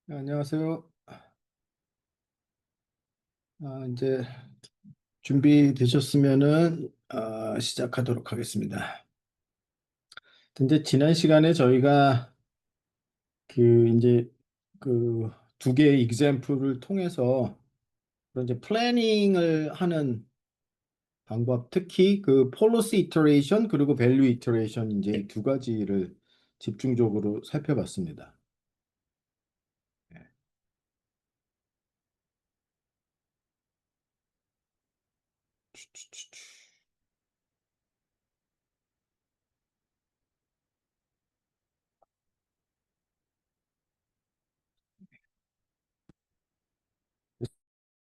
네, 안녕하세요. 이제 준비되셨으면은 시작하도록 하겠습니다. 근데 지난 시간에 저희가 이제 그 두 개의 example을 통해서 그런 이제 플래닝을 하는 방법, 특히 그 policy iteration 그리고 value iteration 이제 이 두 가지를 집중적으로 살펴봤습니다.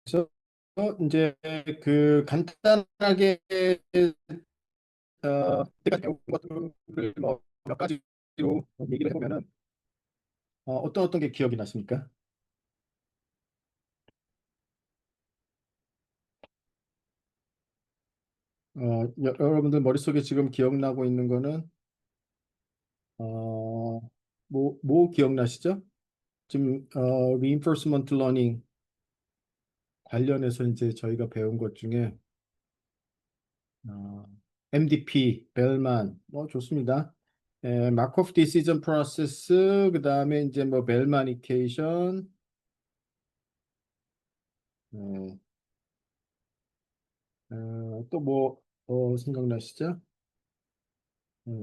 그래서 이제 그 간단하게 제가 배운 것들을 뭐몇 가지로 얘기를 해보면은 어떤 게 기억이 나십니까? 여러분들 머릿속에 지금 기억나고 있는 거는 어, 뭐 기억나시죠? 지금 reinforcement learning 관련해서 이제 저희가 배운 것 중에 어, MDP, 벨만, 뭐 좋습니다. 마코프 디시전 프로세스, 그 다음에 이제 뭐 벨마니케이션, 또뭐 생각나시죠?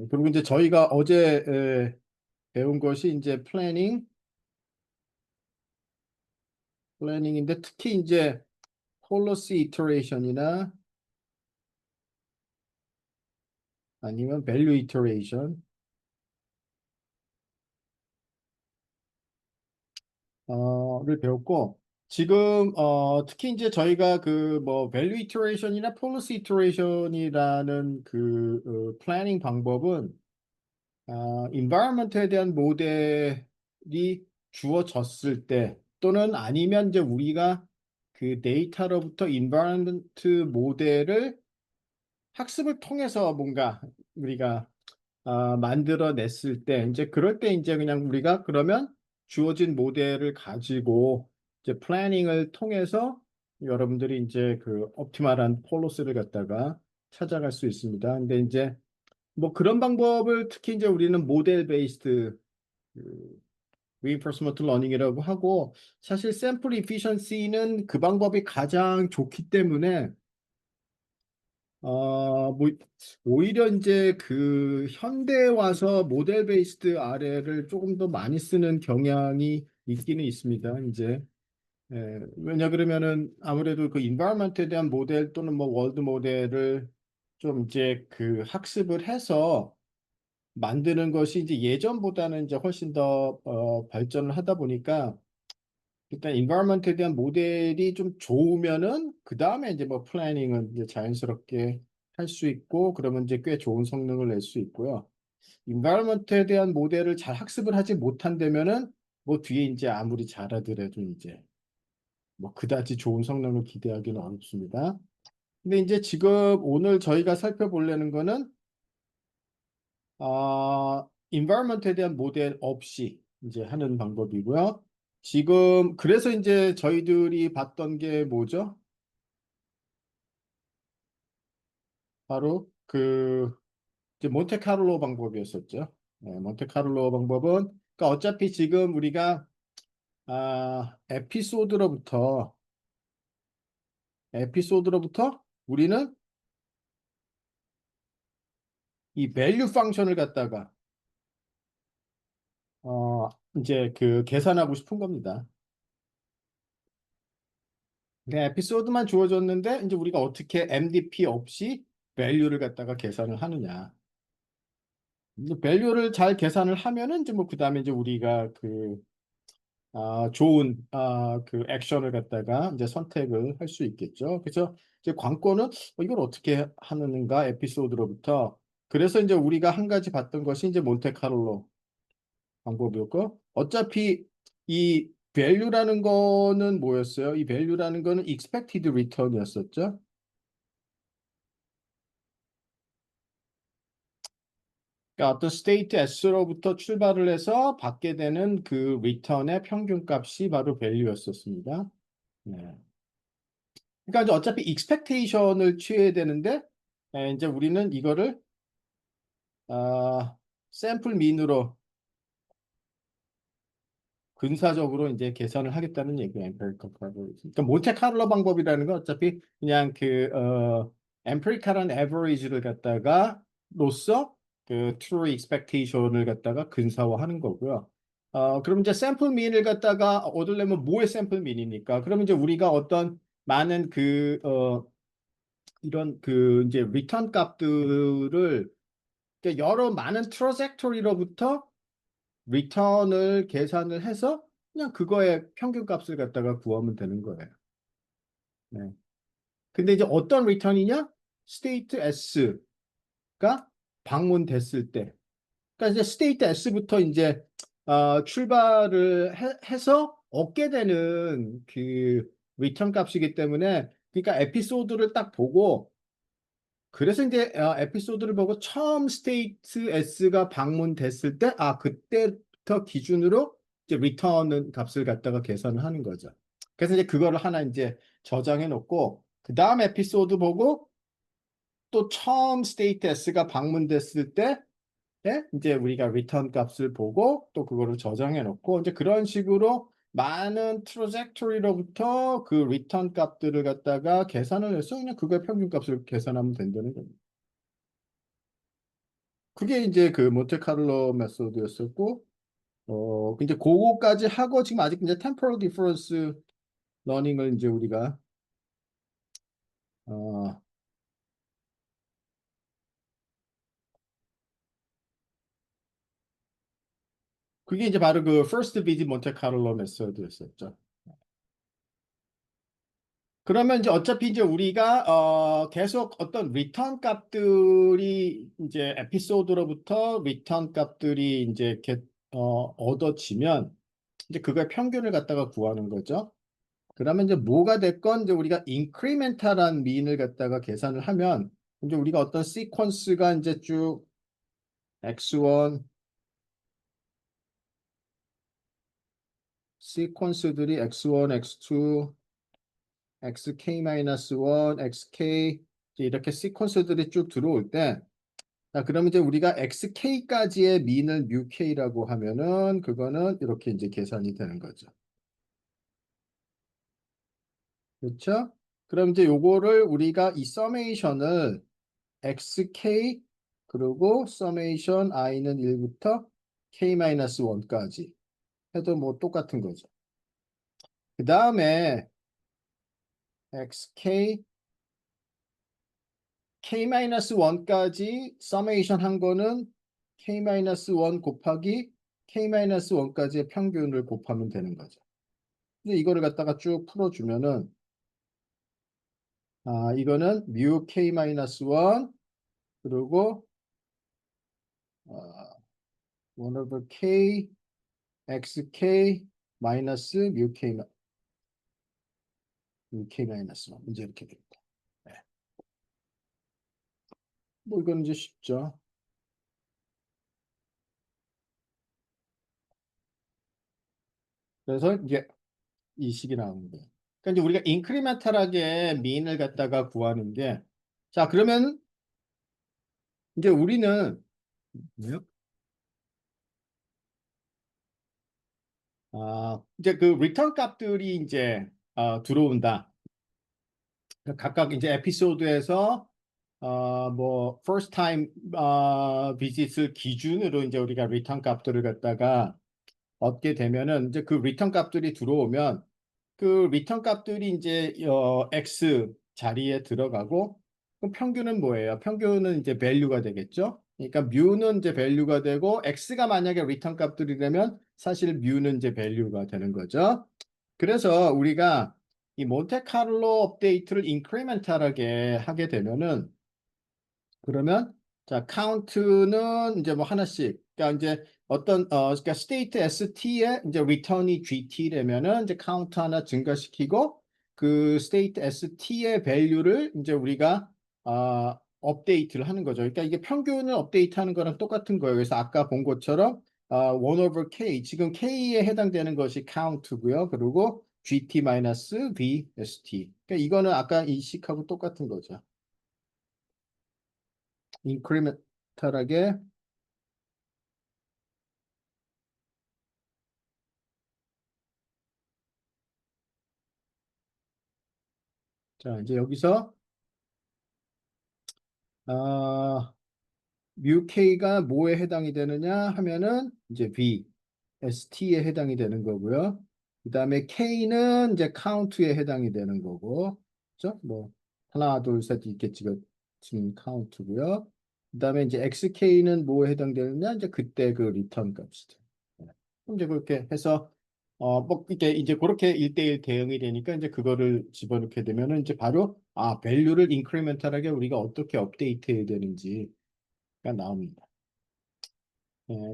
그리고 이제 저희가 어제 배운 것이 이제 플래닝인데 특히 이제 policy iteration이나 아니면 value iteration 를 배웠고 지금 특히 이제 저희가 그 뭐 value iteration이나 policy iteration이라는 그 플래닝 방법은 environment에 대한 모델이 주어졌을 때 또는 아니면 이제 우리가 그 데이터로부터 environment 모델을 학습을 통해서 뭔가 우리가 만들어냈을 때 이제 그럴 때 이제 그냥 우리가 그러면 주어진 모델을 가지고 이제 플래닝을 통해서 여러분들이 이제 그 옵티멀한 폴로스를 갖다가 찾아갈 수 있습니다. 근데 이제 뭐 그런 방법을 특히 이제 우리는 모델 베이스드 reinforcement learning이라고 하고 사실 샘플 이피션시는 그 방법이 가장 좋기 때문에 뭐 오히려 이제 그 현대에 와서 모델 베이스드 아래를 조금 더 많이 쓰는 경향이 있기는 있습니다. 이제 왜냐 그러면은 아무래도 그 인바이러먼트에 대한 모델 또는 뭐 월드 모델을 좀 이제 그 학습을 해서 만드는 것이 이제 예전보다는 이제 훨씬 더 발전을 하다 보니까 일단 environment에 대한 모델이 좀 좋으면은 그 다음에 이제 뭐 플래닝은 이제 자연스럽게 할 수 있고 그러면 이제 꽤 좋은 성능을 낼 수 있고요. environment에 대한 모델을 잘 학습을 하지 못한다면은 뭐 뒤에 이제 아무리 잘하더라도 이제 뭐 그다지 좋은 성능을 기대하기는 어렵습니다. 근데 이제 지금 오늘 저희가 살펴보려는 거는 environment에 대한 모델 없이 이제 하는 방법이고요. 지금 그래서 이제 저희들이 봤던 게 뭐죠? 바로 그 이제 몬테카를로 방법이었었죠. 몬테카를로 방법은 그러니까 어차피 지금 우리가 에피소드로부터 우리는 이 밸류 펑션을 갖다가 어 이제 그 계산하고 싶은 겁니다. 네, 에피소드만 주어졌는데 이제 우리가 어떻게 MDP 없이 밸류를 갖다가 계산을 하느냐. 이제 밸류를 잘 계산을 하면은 이제 뭐 그다음에 이제 우리가 그 좋은 그 액션을 갖다가 이제 선택을 할 수 있겠죠. 그래서 이제 관건은 이걸 어떻게 하는가 에피소드로부터 그래서 이제 우리가 한 가지 봤던 것이 이제 몬테카를로 방법이었고 어차피 이 value라는 거는 뭐였어요? 이 value라는 거는 expected return이었었죠. 그러니까 어떤 스테이트 S로부터 출발을 해서 받게 되는 그 리턴의 평균값이 바로 밸류였었습니다. 네. 그러니까 이제 어차피 익스펙테이션을 취해야 되는데 이제 우리는 이거를 샘플 민으로 근사적으로 이제 계산을 하겠다는 얘기예요. empirical probability. 그러니까 몬테카를로 방법이라는 건 어차피 그냥 empirical한 average를 갖다가 로써 그 true expectation을 갖다가 근사화하는 거고요. 그럼 이제 샘플 민을 갖다가 얻으려면 뭐의 샘플 민입니까? 그러면 이제 우리가 어떤 많은 이런 이제 리턴 값들을 그러니까 여러 많은 트라젝토리로부터 리턴을 계산을 해서 그냥 그거의 평균값을 갖다가 구하면 되는 거예요. 네. 근데 이제 어떤 리턴이냐? 스테이트 S가 방문됐을 때. 그러니까 이제 스테이트 S부터 이제 출발을 해서 얻게 되는 그 리턴 값이기 때문에 그러니까 에피소드를 딱 보고 그래서 이제 에피소드를 보고 처음 스테이트 S가 방문됐을 때, 그때부터 기준으로 이제 리턴 값을 갖다가 계산을 하는 거죠. 그래서 이제 그거를 하나 이제 저장해 놓고, 그 다음 에피소드 보고 또 처음 스테이트 S가 방문됐을 때, 이제 우리가 리턴 값을 보고 또 그거를 저장해 놓고, 이제 그런 식으로 많은 트로젝토리로부터 그 리턴 값들을 갖다가 계산을 해서 그냥 그거의 평균 값을 계산하면 된다는 겁니다. 그게 이제 그 몬테카를로 메소드였었고, 이제 그거까지 하고 지금 아직 이제 템포럴 디퍼런스 러닝을 이제 우리가 어, 그게 이제 바로 그 first visit 몬테카를로 메소드였었죠. 그러면 이제 어차피 이제 우리가 계속 어떤 리턴 값들이 이제 에피소드로부터 리턴 값들이 이제 얻어지면 이제 그거의 평균을 갖다가 구하는 거죠. 그러면 이제 뭐가 됐건 이제 우리가 인크리멘탈한 미인을 갖다가 계산을 하면 이제 우리가 어떤 시퀀스가 이제 쭉 x1 시퀀스들이 x1, x2, xk-1, xk 이제 이렇게 시퀀스들이 쭉 들어올 때 자, 그러면 이제 우리가 xk까지의 민을 뮤k라고 하면은 그거는 이렇게 이제 계산이 되는 거죠. 그렇죠? 그럼 이제 요거를 우리가 이 서메이션을 xk 그리고 서메이션 i는 1부터 k-1까지 해도 뭐 똑같은 거죠. 그 다음에 xk k-1까지 서메이션 한 거는 k-1 곱하기 k-1까지의 평균을 곱하면 되는 거죠. 근데 이거를 갖다가 쭉 풀어주면은 이거는 뮤 k-1 그리고 1 over k xk 마이너스 뮤k 마이너스 1 이제 이렇게 됩니다. 네. 뭐 이건 이제 쉽죠. 그래서 이제 이 식이 나오는 거예요. 그러니까 이제 우리가 인크리멘탈하게 미인을 갖다가 구하는 게 자, 그러면 이제 우리는 뭐요? 이제 그 리턴 값들이 이제 들어온다. 그러니까 각각 이제 에피소드에서 뭐 first time visit을 기준으로 이제 우리가 리턴 값들을 갖다가 얻게 되면은 이제 그 리턴 값들이 들어오면 그 리턴 값들이 이제 x 자리에 들어가고 그럼 평균은 뭐예요? 평균은 이제 밸류가 되겠죠. 그러니까 뮤는 이제 밸류가 되고 x가 만약에 리턴 값들이 되면 사실 뮤는 이제 밸류가 되는 거죠. 그래서 우리가 이 몬테카를로 업데이트를 인크리멘탈하게 하게 되면은 그러면 자 카운트는 이제 뭐 하나씩 그러니까 이제 어떤 그러니까 스테이트 ST에 이제 리턴이 GT라면은 이제 카운트 하나 증가시키고 그 스테이트 ST의 밸류를 이제 우리가 업데이트를 하는 거죠. 그러니까 이게 평균을 업데이트하는 거랑 똑같은 거예요. 그래서 아까 본 것처럼 1 over k 지금 k에 해당되는 것이 count고요. 그리고 gt-vst. 그러니까 이거는 아까 이 식하고 똑같은 거죠. 인크리멘탈하게. 자, 이제 여기서 아, 뮤 k가 뭐에 해당이 되느냐 하면은 이제 v st에 해당이 되는 거고요. 그다음에 k는 이제 count에 해당이 되는 거고, 그렇죠? 뭐 하나, 둘, 셋 있겠지만 지금 count고요. 그다음에 이제 xk는 뭐에 해당되느냐 이제 그때 그 리턴 값이죠. 네. 그럼 이제 그렇게 해서 뭐 이게 이제 그렇게 1대1 대응이 되니까 이제 그거를 집어넣게 되면은 이제 바로 밸류를 인크리멘탈하게 우리가 어떻게 업데이트해야 되는지가 나옵니다.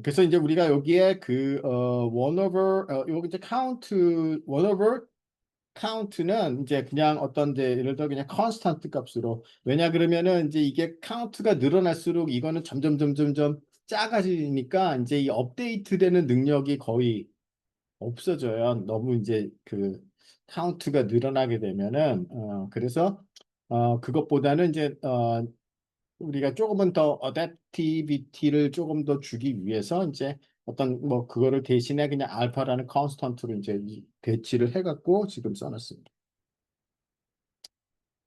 그래서 이제 우리가 여기에 one over 여기 이제 one over count는 이제 그냥 어떤 이제 예를 들어 그냥 constant 값으로 왜냐 그러면은 이제 이게 count가 늘어날수록 이거는 점점 작아지니까 이제 이 업데이트되는 능력이 거의 없어져요. 너무 이제 그 count가 늘어나게 되면은 그래서 그것보다는 이제 우리가 조금은 더 어댑티비티를 조금 더 주기 위해서 이제 어떤 뭐 그거를 대신에 그냥 알파라는 컨스턴트로 이제 배치를 해갖고 지금 써놨습니다.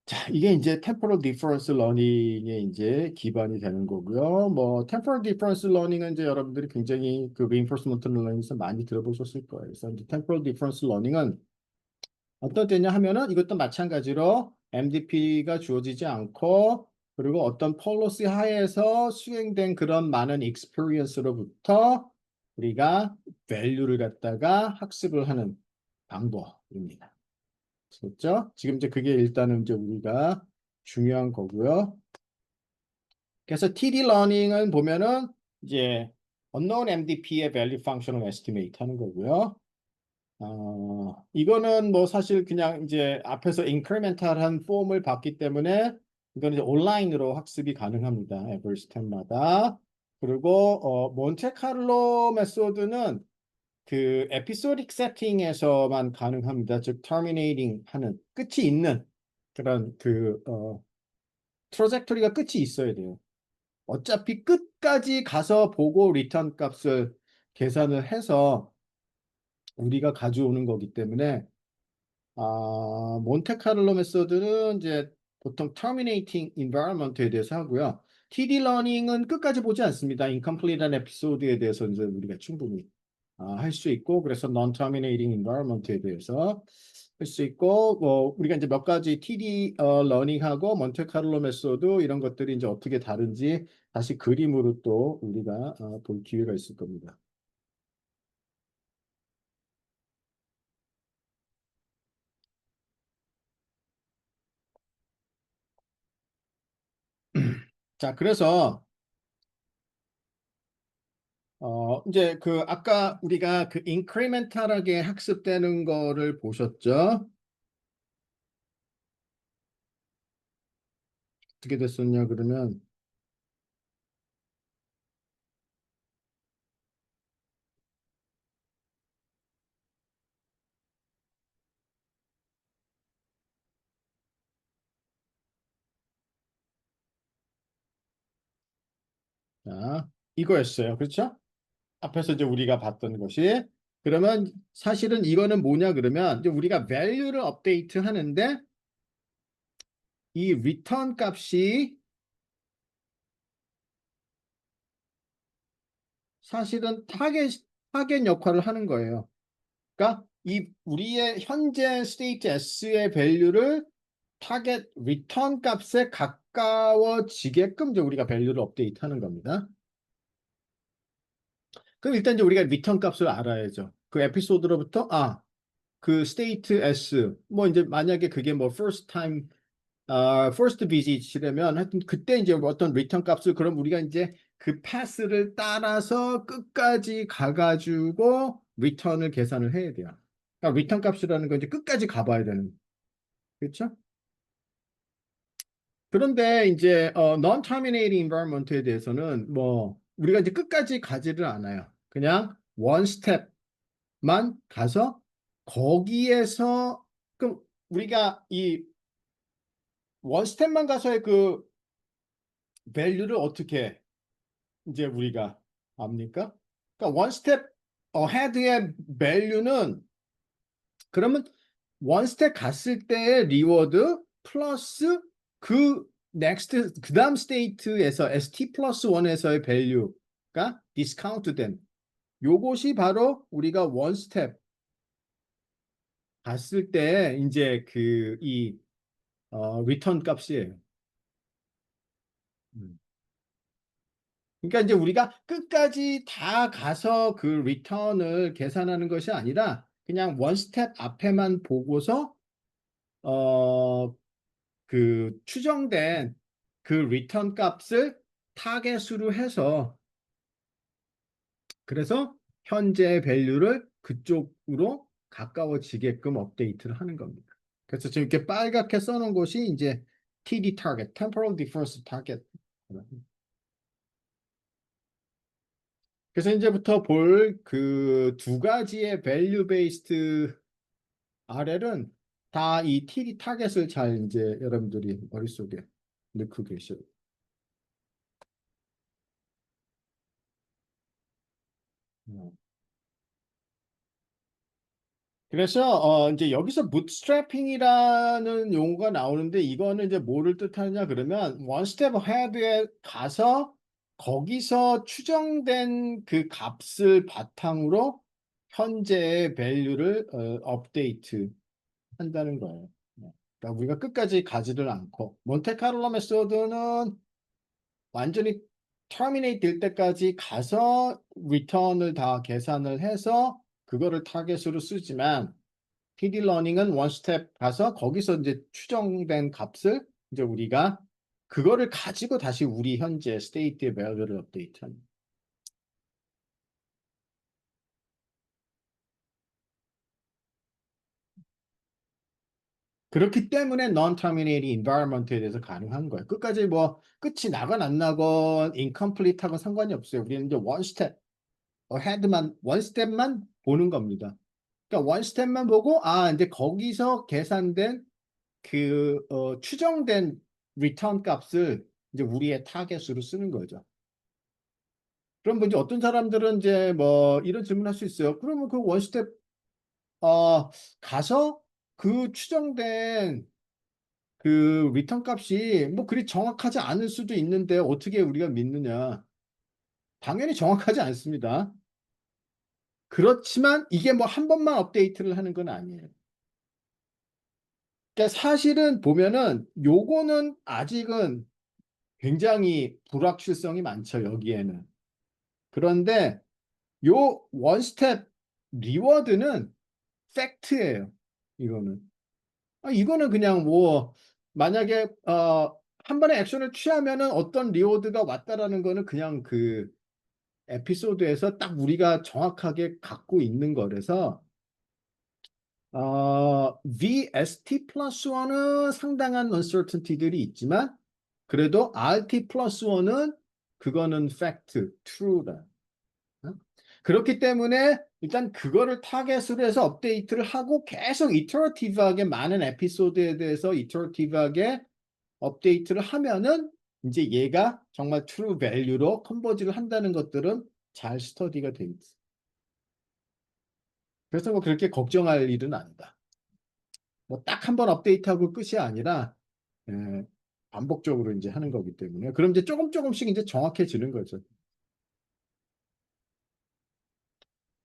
자, 이게 이제 temporal difference learning의 이제 기반이 되는 거고요. 뭐 temporal difference learning은 이제 여러분들이 굉장히 그 reinforcement learning에서 많이 들어보셨을 거예요. 그래서 이제 temporal difference learning은 어떤 때냐 하면은 이것도 마찬가지로 MDP가 주어지지 않고 그리고 어떤 폴리시 하에서 수행된 그런 많은 익스피리언스로부터 우리가 밸류를 갖다가 학습을 하는 방법입니다. 그렇죠? 지금 이제 그게 일단은 이제 우리가 중요한 거고요. 그래서 TD 러닝은 보면은 이제 unknown MDP의 value functional estimate 하는 거고요. 이거는 뭐 사실 그냥 이제 앞에서 인크리멘탈한 폼을 봤기 때문에 이거는 이제 온라인으로 학습이 가능합니다. every 스텝마다. 그리고 몬테카를로 메소드는 그 에피소딕 세팅에서만 가능합니다. 즉 terminating 하는 끝이 있는 그런 트로젝토리가 끝이 있어야 돼요. 어차피 끝까지 가서 보고 리턴 값을 계산을 해서 우리가 가져오는 거기 때문에 몬테카를로 메소드는 이제 보통 terminating environment에 대해서 하고요. TD 러닝은 끝까지 보지 않습니다. incomplete한 에피소드에 대해서 이제 우리가 충분히 할 수 있고, 그래서 non-terminating environment에 대해서 할 수 있고, 뭐 우리가 이제 몇 가지 TD 러닝하고 몬테카를로 메소드 이런 것들이 이제 어떻게 다른지 다시 그림으로 또 우리가 볼 기회가 있을 겁니다. 자, 그래서 이제 그 아까 우리가 그 인크리멘탈하게 학습되는 거를 보셨죠? 어떻게 됐었냐 그러면 자, 이거였어요. 그렇죠? 앞에서 이제 우리가 봤던 것이 그러면 사실은 이거는 뭐냐 그러면 이제 우리가 value를 업데이트 하는데 이 return 값이 사실은 타겟 역할을 하는 거예요. 그러니까 이 우리의 현재 state s의 value를 타겟 리턴 값에 가까워지게끔 이제 우리가 밸류를 업데이트 하는 겁니다. 그럼 일단 이제 우리가 리턴 값을 알아야죠. 그 에피소드로부터 그 state s 뭐 이제 만약에 그게 뭐 first time first visit이라면 하여튼 그때 이제 뭐 어떤 리턴 값을 그럼 우리가 이제 그 패스를 따라서 끝까지 가가지고 리턴을 계산을 해야 돼요. 그러니까 리턴 값이라는 건 이제 끝까지 가봐야 되는 그렇죠? 그런데 이제 non-terminating environment에 대해서는 뭐 우리가 이제 끝까지 가지를 않아요. 그냥 원 스텝만 가서 거기에서 그럼 우리가 이 원 스텝만 가서의 그 밸류를 어떻게 이제 우리가 압니까? 그러니까 원 스텝 ahead의 밸류는 그러면 원 스텝 갔을 때의 리워드 플러스 그 넥스트 그 다음 스테이트에서 ST 플러스 1에서의 밸류가 디스카운트 된 요것이 바로 우리가 원 스텝 갔을 때 이제 그 이 리턴 값이에요. 음. 그러니까 이제 우리가 끝까지 다 가서 그 리턴을 계산하는 것이 아니라 그냥 원 스텝 앞에만 보고서 어, 그 추정된 그 리턴 값을 타겟으로 해서 그래서 현재 밸류를 그쪽으로 가까워지게끔 업데이트를 하는 겁니다. 그래서 지금 이렇게 빨갛게 써놓은 것이 이제 TD target, temporal difference target. 그래서 이제부터 볼 그 두 가지의 value based RL은 다 이 TD 타겟을 잘 이제 여러분들이 머릿속에 넣고 계셔요. 그래서 이제 여기서 bootstrapping이라는 용어가 나오는데 이거는 이제 뭐를 뜻하느냐 그러면 one step ahead에 가서 거기서 추정된 그 값을 바탕으로 현재의 밸류를 업데이트 한다는 거예요. 네. 그러니까 우리가 끝까지 가지를 않고 몬테카를로 메소드는 완전히 terminate 될 때까지 가서 return을 다 계산을 해서 그거를 타겟으로 쓰지만 PD 러닝은 원 스텝 가서 거기서 이제 추정된 값을 이제 우리가 그거를 가지고 다시 우리 현재 스테이트의 밸류를 업데이트하는. 그렇기 때문에 non-terminating environment에 대해서 가능한 거예요. 끝까지 뭐 끝이 나건 안 나건 incomplete하고 상관이 없어요. 우리는 이제 원 스텝 ahead만 원 스텝만 보는 겁니다. 그러니까 원 스텝만 보고 아 이제 거기서 계산된 그 추정된 리턴 값을 이제 우리의 타겟으로 쓰는 거죠. 그럼 뭐 이제 어떤 사람들은 이제 뭐 이런 질문할 수 있어요. 그러면 그 원 스텝 가서 그 추정된 그 리턴 값이 뭐 그리 정확하지 않을 수도 있는데 어떻게 우리가 믿느냐? 당연히 정확하지 않습니다. 그렇지만 이게 뭐 한 번만 업데이트를 하는 건 아니에요. 그러니까 사실은 보면은 요거는 아직은 굉장히 불확실성이 많죠, 여기에는. 그런데 요 원스텝 리워드는 팩트예요. 이거는. 이거는 그냥 뭐 만약에 한 번에 액션을 취하면은 어떤 리워드가 왔다라는 거는 그냥 그 에피소드에서 딱 우리가 정확하게 갖고 있는 거라서 VST 플러스 1은 상당한 uncertainty들이 있지만 그래도 RT 플러스 1은 그거는 fact, true다. 어? 그렇기 때문에 일단 그거를 타겟으로 해서 업데이트를 하고 계속 이터러티브하게 많은 에피소드에 대해서 이터러티브하게 업데이트를 하면은 이제 얘가 정말 true value로 컨버지를 한다는 것들은 잘 스터디가 돼 있어. 그래서 뭐 그렇게 걱정할 일은 아니다. 뭐 딱 한 번 업데이트하고 끝이 아니라 예, 반복적으로 이제 하는 거기 때문에 그럼 이제 조금 조금씩 이제 정확해지는 거죠.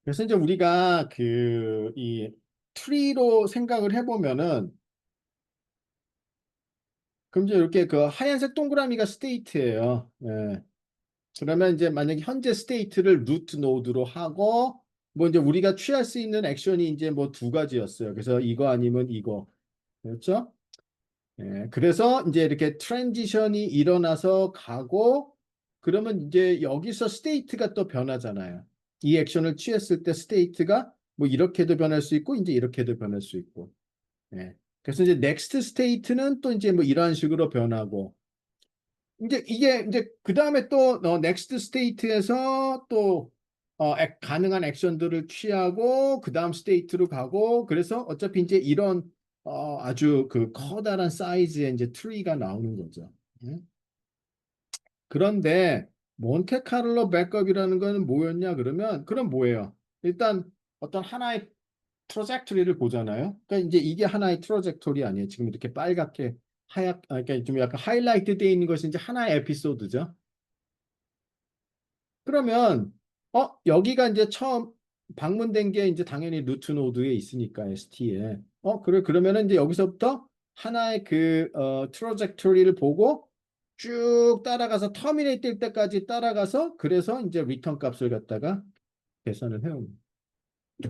그래서 이제 우리가 그 이 트리로 생각을 해보면은 그럼 이제 이렇게 그 하얀색 동그라미가 스테이트예요. 예. 그러면 이제 만약에 현재 스테이트를 루트 노드로 하고 뭐 이제 우리가 취할 수 있는 액션이 이제 뭐 두 가지였어요. 그래서 이거 아니면 이거. 그렇죠? 예, 그래서 이제 이렇게 트랜지션이 일어나서 가고 그러면 이제 여기서 스테이트가 또 변하잖아요. 이 액션을 취했을 때 스테이트가 뭐 이렇게도 변할 수 있고 이제 이렇게도 변할 수 있고. 예. 그래서 이제 넥스트 스테이트는 또 이제 뭐 이런 식으로 변하고 이제 이게 이제 그 다음에 또 넥스트 스테이트에서 또 가능한 액션들을 취하고 그 다음 스테이트로 가고 그래서 어차피 이제 이런 아주 그 커다란 사이즈의 이제 트리가 나오는 거죠. 예? 그런데 몬테카를로 백업이라는 거는 뭐였냐 그러면 그럼 뭐예요? 일단 어떤 하나의 트로젝토리를 보잖아요. 그러니까 이제 이게 하나의 트로젝토리 아니에요. 지금 이렇게 빨갛게 그러니까 좀 약간 하이라이트 되어 있는 것이 이제 하나의 에피소드죠. 그러면 여기가 이제 처음 방문된 게 이제 당연히 루트 노드에 있으니까 ST에 그래 그러면은 이제 여기서부터 하나의 그 트로젝토리를 보고 쭉 따라가서 터미네이트 될 때까지 따라가서 그래서 이제 리턴 값을 갖다가 계산을 해요.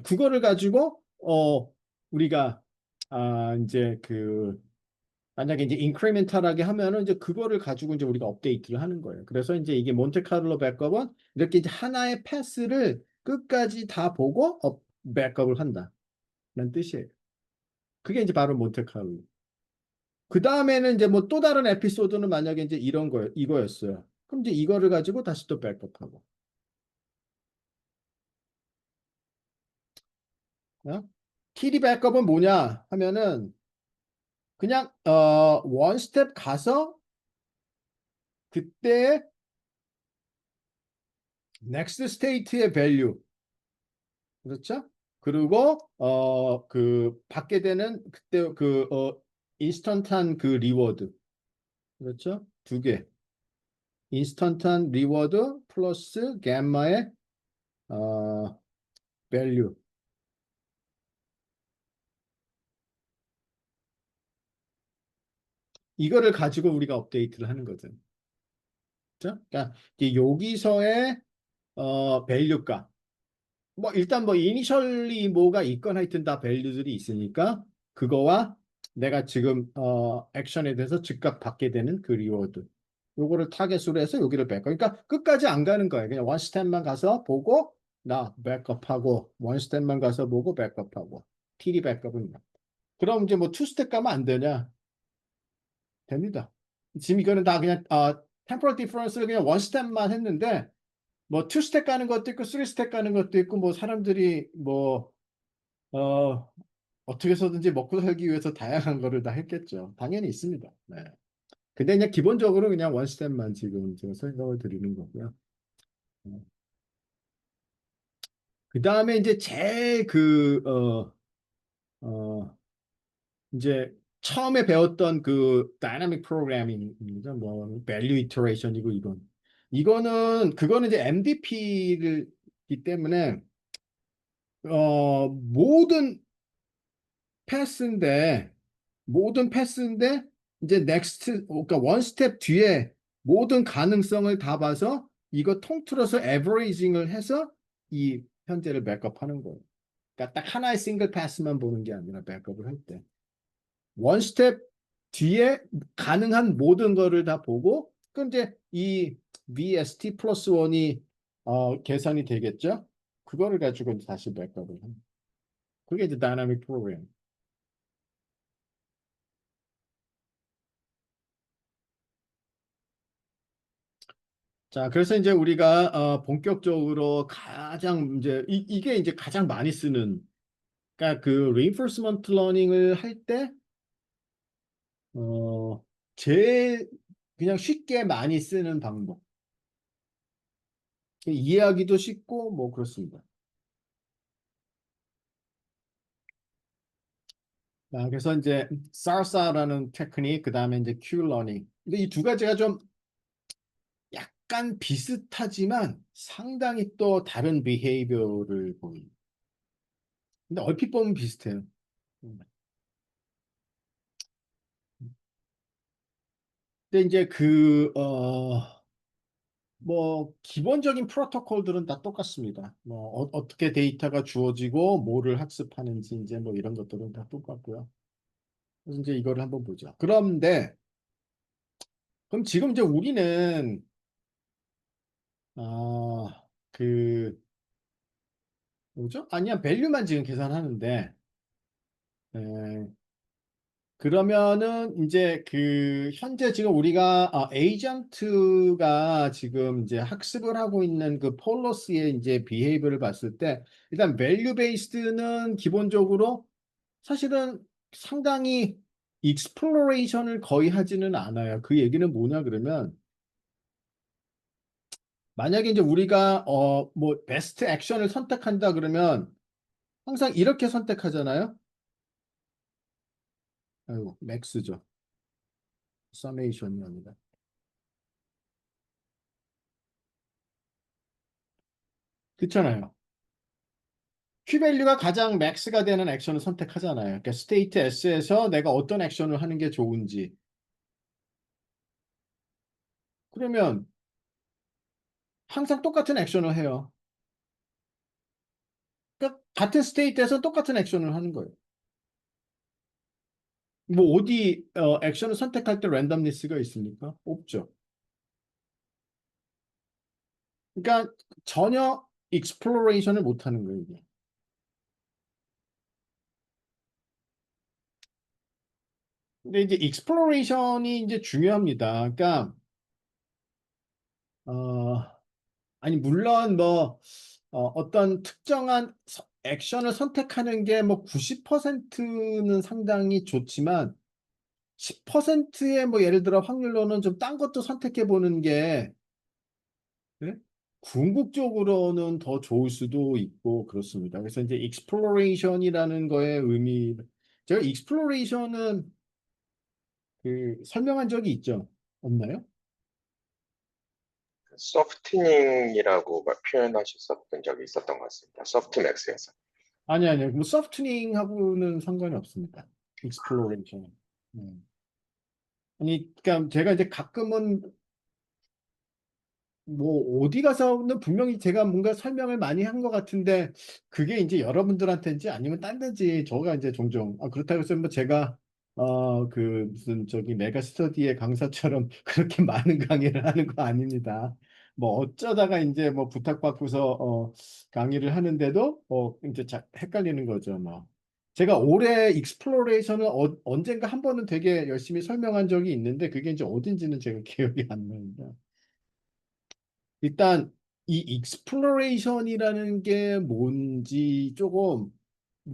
그거를 가지고 우리가 이제 그 만약에 이제 인크리멘탈하게 하면은 이제 그거를 가지고 이제 우리가 업데이트를 하는 거예요. 그래서 이제 이게 몬테카를로 백업은 이렇게 이제 하나의 패스를 끝까지 다 보고 백업을 한다는 뜻이에요. 그게 이제 바로 몬테카를로. 그 다음에는 이제 뭐 또 다른 에피소드는 만약에 이제 이런 거예요. 이거였어요. 그럼 이제 이거를 가지고 다시 또 백업하고. 어? TD 백업은 뭐냐 하면은 그냥 원 스텝 가서 그때 넥스트 스테이트의 밸류 그렇죠? 그리고 그 받게 되는 그때 그 인스턴트한 그 리워드 그렇죠? 두 개. 인스턴트한 리워드 플러스 gamma의 어 밸류 이거를 가지고 우리가 업데이트를 하는 거죠. 그렇죠? 그러니까 이제 여기서의 밸류가 뭐 일단 뭐 이니셜리 뭐가 있건 하여튼 다 밸류들이 있으니까 그거와 내가 지금 액션에 대해서 즉각 받게 되는 그 리워드 요거를 타겟으로 해서 여기를 백업 그러니까 끝까지 안 가는 거예요. 그냥 원 스텝만 가서 보고 나 백업하고 원 스텝만 가서 보고 백업하고 TD 백업은 그럼 이제 뭐 투 스텝 가면 안 되냐? 됩니다. 지금 이거는 다 그냥 템포럴 디퍼런스를 그냥 원 스텝만 했는데 뭐 투 스텝 가는 것도 있고 쓰리 스텝 가는 것도 있고 뭐 사람들이 뭐 어, 어떻게 해서든지 먹고 살기 위해서 다양한 거를 다 했겠죠. 당연히 있습니다. 네. 근데 그냥 기본적으로 그냥 원 스텝만 지금 제가 설명을 드리는 거고요. 그 다음에 이제 제일 어, 이제 처음에 배웠던 그 다이나믹 프로그래밍입니다. 뭐, 밸류 이터레이션이고 이건. 그거는 이제 MDP이기 때문에, 모든 패스인데 모든 패스인데 이제 넥스트 그러니까 원 스텝 뒤에 모든 가능성을 다 봐서 이거 통틀어서 에버리징을 해서 이 현재를 백업하는 거예요. 그러니까 딱 하나의 싱글 패스만 보는 게 아니라 백업을 할 때. 원 스텝 뒤에 가능한 모든 거를 다 보고 그럼 이제 이 VST 플러스 원이 계산이 되겠죠? 그거를 가지고 이제 다시 백업을 합니다. 그게 이제 다이나믹 프로그램. 자, 그래서 이제 우리가 본격적으로 가장 이제 이게 이제 가장 많이 쓰는 그러니까 그 reinforcement learning을 할 때 제일 그냥 쉽게 많이 쓰는 방법. 이해하기도 쉽고 뭐 그렇습니다. 자, 그래서 이제 SARSA라는 테크닉 그다음에 이제 Q-learning. 근데 이 두 가지가 좀 약간 비슷하지만 상당히 또 다른 behavior를 보입니다. 근데 얼핏 보면 비슷해요. 근데 이제 뭐, 기본적인 프로토콜들은 다 똑같습니다. 뭐, 떻게 데이터가 주어지고, 뭐를 학습하는지, 이제 뭐 이런 것들은 다 똑같고요. 그래서 이제 이거를 한번 보죠. 그럼 지금 이제 우리는, 그, 뭐죠? 아니야, 밸류만 지금 계산하는데, 에, 그러면은 이제 그 현재 지금 우리가 에이전트가 지금 이제 학습을 하고 있는 그 폴러스의 이제 비헤이브를 봤을 때 일단 밸류 베이스드는 기본적으로 사실은 상당히 익스플로레이션을 거의 하지는 않아요. 그 얘기는 뭐냐 그러면 만약에 이제 우리가 뭐 베스트 액션을 선택한다 그러면 항상 이렇게 선택하잖아요. 아이고 맥스죠. 서메이션이 아니라. 그렇잖아요. P밸류가 가장 맥스가 되는 액션을 선택하잖아요. 그러니까 스테이트 S에서 내가 어떤 액션을 하는 게 좋은지. 그러면 항상 똑같은 액션을 해요. 그러니까 같은 스테이트에서 똑같은 액션을 하는 거예요. 뭐 어디 액션을 선택할 때 랜덤니스가 있습니까? 없죠. 그러니까 전혀 익스플로레이션을 못 하는 거예요, 이게. 근데 이제 익스플로레이션이 이제 중요합니다. 그러니까 어, 아니 물론 뭐 어떤 특정한 액션을 선택하는 게 뭐 90%는 상당히 좋지만 10%의 뭐 예를 들어 확률로는 좀 딴 것도 선택해 보는 게 예? 궁극적으로는 더 좋을 수도 있고 그렇습니다. 그래서 이제 익스플로레이션이라는 거의 의미 제가 익스플로레이션은 그 설명한 적이 있죠. 없나요? 소프트닝이라고 표현하셨었던 적이 있었던 것 같습니다. 소프트맥스에서. 아니, 뭐 소프트닝하고는 상관이 없습니다. 익스플로레이션. 아니, 그러니까 제가 이제 가끔은 뭐 어디 가서는 분명히 제가 뭔가 설명을 많이 한 것 같은데 그게 이제 여러분들한테인지 아니면 딴 데인지 저가 이제 종종 그렇다고 해서 뭐 제가 그 무슨 저기 메가 스터디의 강사처럼 그렇게 많은 강의를 하는 거 아닙니다. 뭐 어쩌다가 이제 뭐 부탁받고서 강의를 하는데도 이제 헷갈리는 거죠 뭐. 제가 올해 익스플로레이션을 언젠가 한 번은 되게 열심히 설명한 적이 있는데 그게 이제 어딘지는 제가 기억이 안 납니다. 일단 이 익스플로레이션이라는 게 뭔지 조금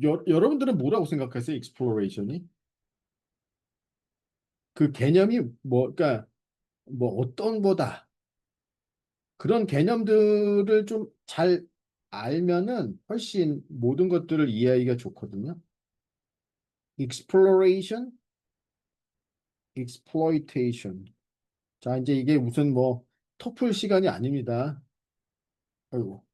여러분들은 뭐라고 생각하세요? 익스플로레이션이? 그 개념이 뭐 그러니까 뭐 어떤 거다. 그런 개념들을 좀 잘 알면은 훨씬 모든 것들을 이해하기가 좋거든요. exploration, exploitation. 자, 이제 이게 무슨 뭐 토플 시간이 아닙니다. 아이고.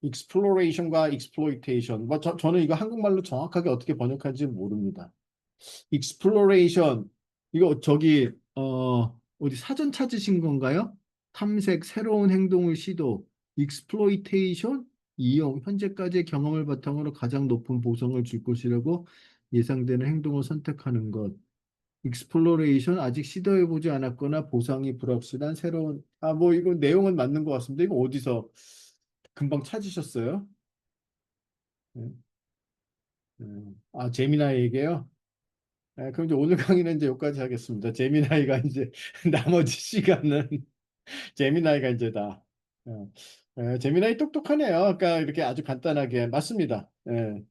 exploration과 exploitation. 뭐 저는 이거 한국말로 정확하게 어떻게 번역할지 모릅니다. exploration 이거 저기 어디 사전 찾으신 건가요? 탐색, 새로운 행동을 시도, exploitation 이용, 현재까지의 경험을 바탕으로 가장 높은 보상을 줄 것이라고 예상되는 행동을 선택하는 것. exploration 아직 시도해보지 않았거나 보상이 불확실한 새로운 뭐 이거 내용은 맞는 것 같습니다. 이거 어디서 금방 찾으셨어요? 네. 제미나이에게요? 네, 그럼 이제 오늘 강의는 이제 여기까지 하겠습니다. 제미나이가 이제 나머지 시간은 제미나이가 이제 다. 제미나이 똑똑하네요. 아까 이렇게 아주 간단하게 맞습니다. 예.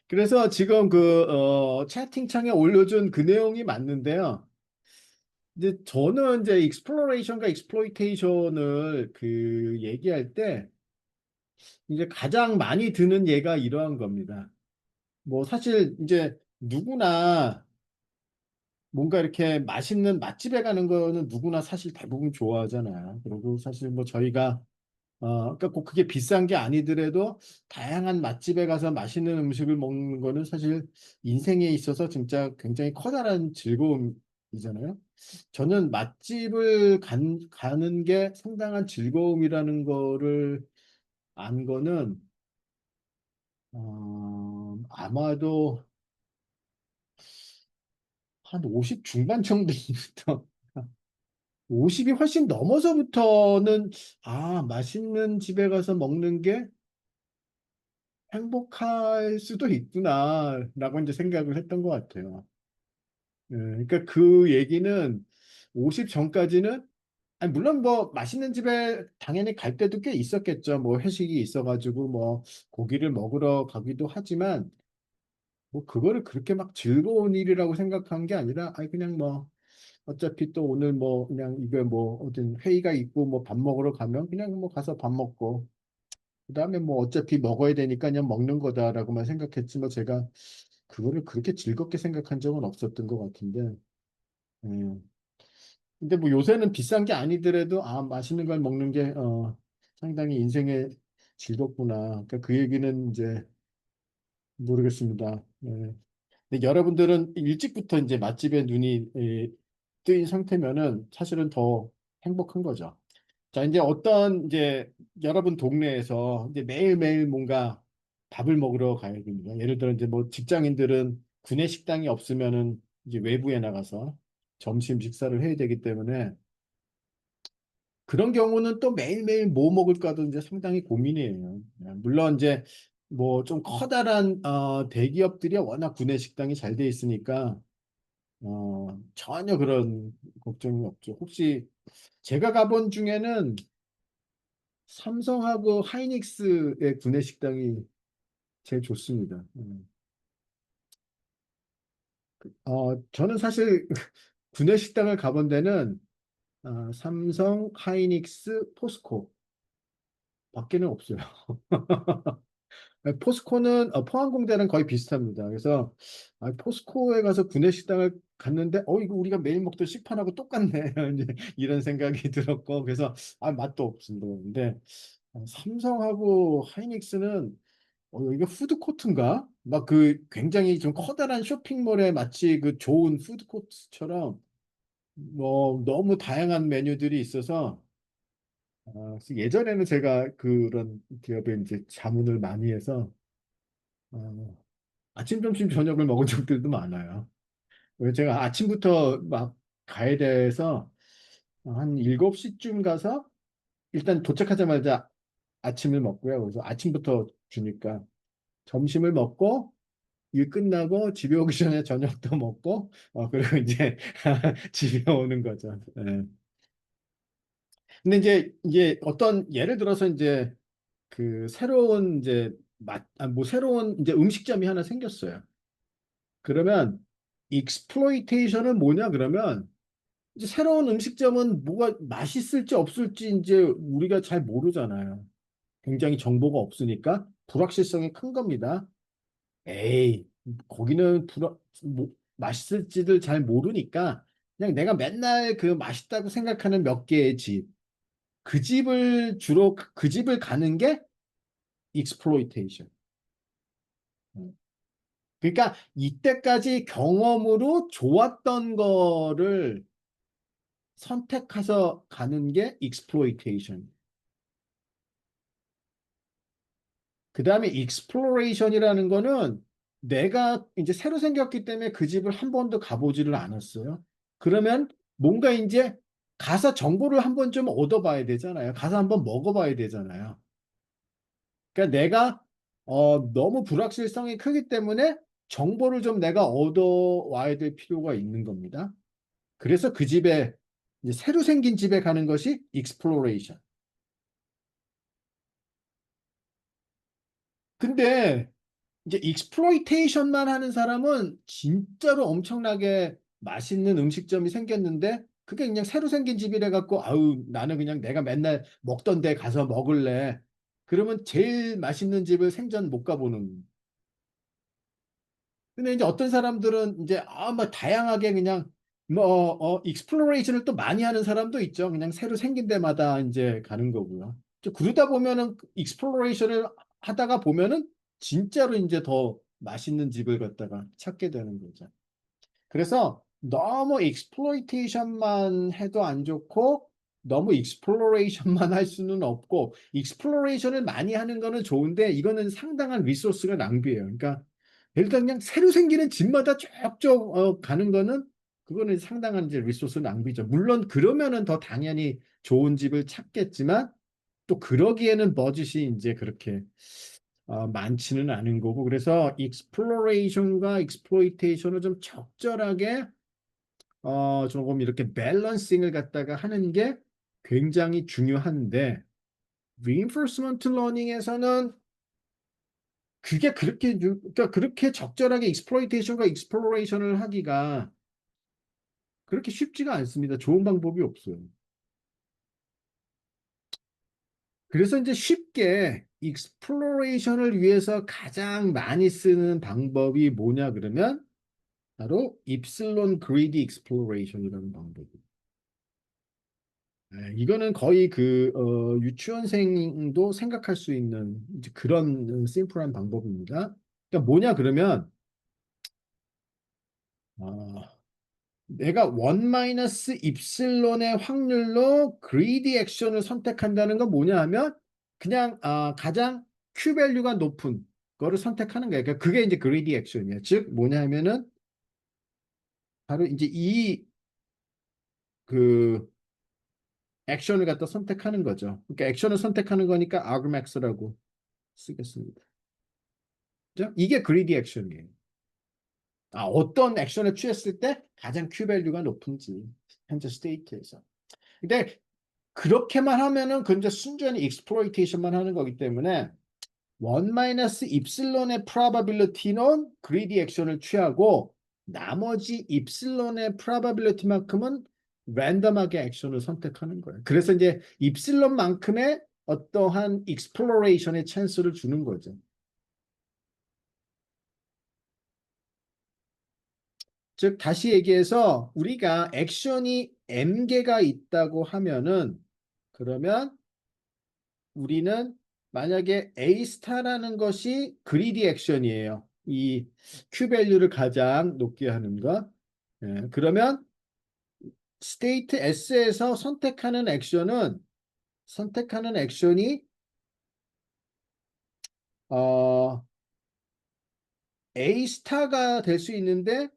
그래서 지금 그 채팅창에 올려준 그 내용이 맞는데요. 이제 저는 이제 익스플로레이션과 익스플로이테이션을 그 얘기할 때 이제 가장 많이 드는 예가 이러한 겁니다. 뭐 사실 이제 누구나 뭔가 이렇게 맛있는 맛집에 가는 거는 누구나 사실 대부분 좋아하잖아요. 그리고 사실 뭐 저희가 그러니까 꼭 그게 비싼 게 아니더라도 다양한 맛집에 가서 맛있는 음식을 먹는 거는 사실 인생에 있어서 진짜 굉장히 커다란 즐거움이잖아요. 저는 맛집을 가는 게 상당한 즐거움이라는 거를 안 거는 아마도 한 50 중반 정도부터 50이 훨씬 넘어서부터는 맛있는 집에 가서 먹는 게 행복할 수도 있구나라고 이제 생각을 했던 것 같아요. 그러니까 그 얘기는 50 전까지는 아니, 물론 뭐 맛있는 집에 당연히 갈 때도 꽤 있었겠죠. 뭐 회식이 있어가지고 뭐 고기를 먹으러 가기도 하지만 뭐 그거를 그렇게 막 즐거운 일이라고 생각한 게 아니라 아니 그냥 뭐 어차피 또 오늘 뭐 그냥 이게 뭐 어떤 회의가 있고 뭐 밥 먹으러 가면 그냥 뭐 가서 밥 먹고 그다음에 뭐 어차피 먹어야 되니까 그냥 먹는 거다라고만 생각했지 뭐 제가 그거를 그렇게 즐겁게 생각한 적은 없었던 것 같은데. 음. 근데 뭐 요새는 비싼 게 아니더라도 아 맛있는 걸 먹는 게 상당히 인생에 즐겁구나. 그러니까 그 얘기는 이제 모르겠습니다. 근데 여러분들은 일찍부터 이제 맛집에 눈이 뜨인 상태면은 사실은 더 행복한 거죠. 자, 이제 어떤 이제 여러분 동네에서 이제 매일매일 뭔가 밥을 먹으러 가야 됩니다. 예를 들어 이제 뭐 직장인들은 구내 식당이 없으면은 이제 외부에 나가서 점심 식사를 해야 되기 때문에 그런 경우는 또 매일매일 뭐 먹을까도 이제 상당히 고민이에요. 물론 이제 뭐 좀 커다란 대기업들이 워낙 구내 식당이 잘 돼 있으니까 전혀 그런 걱정이 없죠. 혹시 제가 가본 중에는 삼성하고 하이닉스의 구내 식당이 제일 좋습니다. 저는 사실 구내 식당을 가본 데는 삼성, 하이닉스, 포스코 밖에는 없어요. 포스코는 포항공대랑 거의 비슷합니다. 그래서 포스코에 가서 구내식당을 갔는데 이거 우리가 매일 먹던 식판하고 똑같네. 이제 이런 생각이 들었고 그래서 맛도 없습니다. 근데 삼성하고 하이닉스는 이게 푸드코트인가? 막 그 굉장히 좀 커다란 쇼핑몰에 마치 그 좋은 푸드코트처럼 뭐 너무 다양한 메뉴들이 있어서 그래서 예전에는 제가 그런 기업에 이제 자문을 많이 해서 어, 아침, 점심, 저녁을 먹은 적들도 많아요. 왜 제가 아침부터 막 가야 돼서 한 7시쯤 가서 일단 도착하자마자 아침을 먹고요. 그래서 아침부터 주니까 점심을 먹고 일 끝나고 집에 오기 전에 저녁도 먹고 그리고 이제 집에 오는 거죠. 예. 근데 이제 어떤 예를 들어서 이제 그 새로운 이제 뭐 새로운 이제 음식점이 하나 생겼어요. 그러면 익스플로이테이션은 뭐냐 그러면 이제 새로운 음식점은 뭐가 맛있을지 없을지 이제 우리가 잘 모르잖아요. 굉장히 정보가 없으니까 불확실성이 큰 겁니다. 에이, 거기는 맛있을지를 잘 모르니까 그냥 내가 맨날 그 맛있다고 생각하는 몇 개의 집, 그 집을 주로 그 집을 가는 게 익스플로이테이션. 그러니까 이때까지 경험으로 좋았던 거를 선택해서 가는 게 익스플로이테이션. 그 다음에 익스플로레이션이라는 거는 내가 이제 새로 생겼기 때문에 그 집을 한 번도 가보지를 않았어요. 그러면 뭔가 이제 가서 정보를 한 번 좀 얻어봐야 되잖아요. 가서 한번 먹어봐야 되잖아요. 그러니까 내가 너무 불확실성이 크기 때문에 정보를 좀 내가 얻어와야 될 필요가 있는 겁니다. 그래서 그 집에 이제 새로 생긴 집에 가는 것이 익스플로레이션. 근데 이제 익스플로이테이션만 하는 사람은 진짜로 엄청나게 맛있는 음식점이 생겼는데 그게 그냥 새로 생긴 집이래 갖고 아우 나는 그냥 내가 맨날 먹던 데 가서 먹을래. 그러면 제일 맛있는 집을 생전 못 가보는. 근데 이제 어떤 사람들은 이제 막 다양하게 그냥 뭐 익스플로레이션을 또 많이 하는 사람도 있죠. 그냥 새로 생긴 데마다 이제 가는 거고요. 그러다 보면은 익스플로레이션을 하다가 보면은 진짜로 이제 더 맛있는 집을 갖다가 찾게 되는 거죠. 그래서 너무 익스플로이테이션만 해도 안 좋고 너무 익스플로레이션만 할 수는 없고 익스플로레이션을 많이 하는 거는 좋은데 이거는 상당한 리소스가 낭비예요. 그러니까 예를 들어 그냥 새로 생기는 집마다 쭉쭉 가는 거는 그거는 상당한 이제 리소스 낭비죠. 물론 그러면은 더 당연히 좋은 집을 찾겠지만 또 그러기에는 버짓이 이제 그렇게 많지는 않은 거고 그래서 exploration과 exploitation을 좀 적절하게 조금 이렇게 밸런싱을 갖다가 하는 게 굉장히 중요한데 reinforcement learning에서는 그게 그러니까 그렇게 적절하게 exploitation과 exploration을 하기가 그렇게 쉽지가 않습니다. 좋은 방법이 없어요. 그래서 이제 쉽게 exploration을 위해서 가장 많이 쓰는 방법이 뭐냐 그러면 바로 입실론 그리디 exploration이라는 방법이에요. 이거는 거의 유치원생도 생각할 수 있는 이제 그런 심플한 방법입니다. 그러니까 뭐냐 그러면 어, 내가 원 마이너스 입실론의 확률로 그리디 액션을 선택한다는 건 뭐냐 하면 그냥 가장 Q 밸류가 높은 거를 선택하는 거예요. 그러니까 그게 이제 그리디 액션이에요. 즉 뭐냐 하면은 바로 이제 이 그 액션을 갖다 선택하는 거죠. 그러니까 액션을 선택하는 거니까 argmax라고 쓰겠습니다. 그죠? 이게 그리디 액션이에요. 어떤 액션을 취했을 때 가장 Q 밸류가 높은지 현재 스테이트에서. 근데 그렇게만 하면은 그 이제 순전히 익스플로이테이션만 하는 거기 때문에 원 마이너스 입실론의 probability는 그리디 액션을 취하고 나머지 입실론의 probability만큼은 랜덤하게 액션을 선택하는 거예요. 그래서 이제 입실론만큼의 어떠한 익스플로레이션의 찬스를 주는 거죠. 즉 다시 얘기해서 우리가 액션이 m개가 있다고 하면은 그러면 우리는 만약에 A 스타라는 것이 그리디 액션이에요. 이 Q 밸류를 가장 높게 하는 것. 그러면 스테이트 S에서 선택하는 액션이 어, A 스타가 될 수 있는데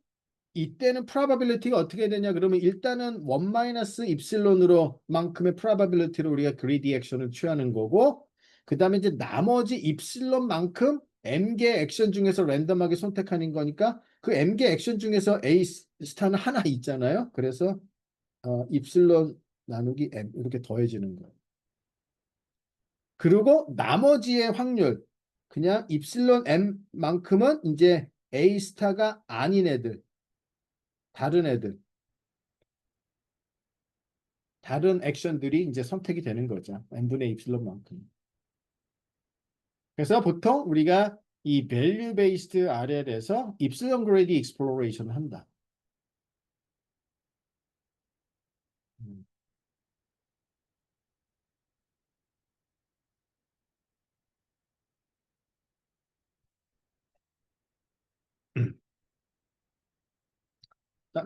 이때는 probability가 어떻게 되냐 그러면 일단은 1 마이너스 입실론으로 만큼의 probability로 우리가 그리디 액션을 취하는 거고 그 다음에 이제 나머지 입실론만큼 m개 액션 중에서 랜덤하게 선택하는 거니까 그 m개 액션 중에서 A 스타는 하나 있잖아요. 그래서 입실론 나누기 m 이렇게 더해지는 거예요. 그리고 나머지의 확률 그냥 입실론 m만큼은 이제 A 스타가 아닌 애들 다른 애들 다른 액션들이 이제 선택이 되는 거죠. n분의 입실론만큼. 그래서 보통 우리가 이 value based RL에서 입실론 그레이디 익스플로레이션을 한다. 음.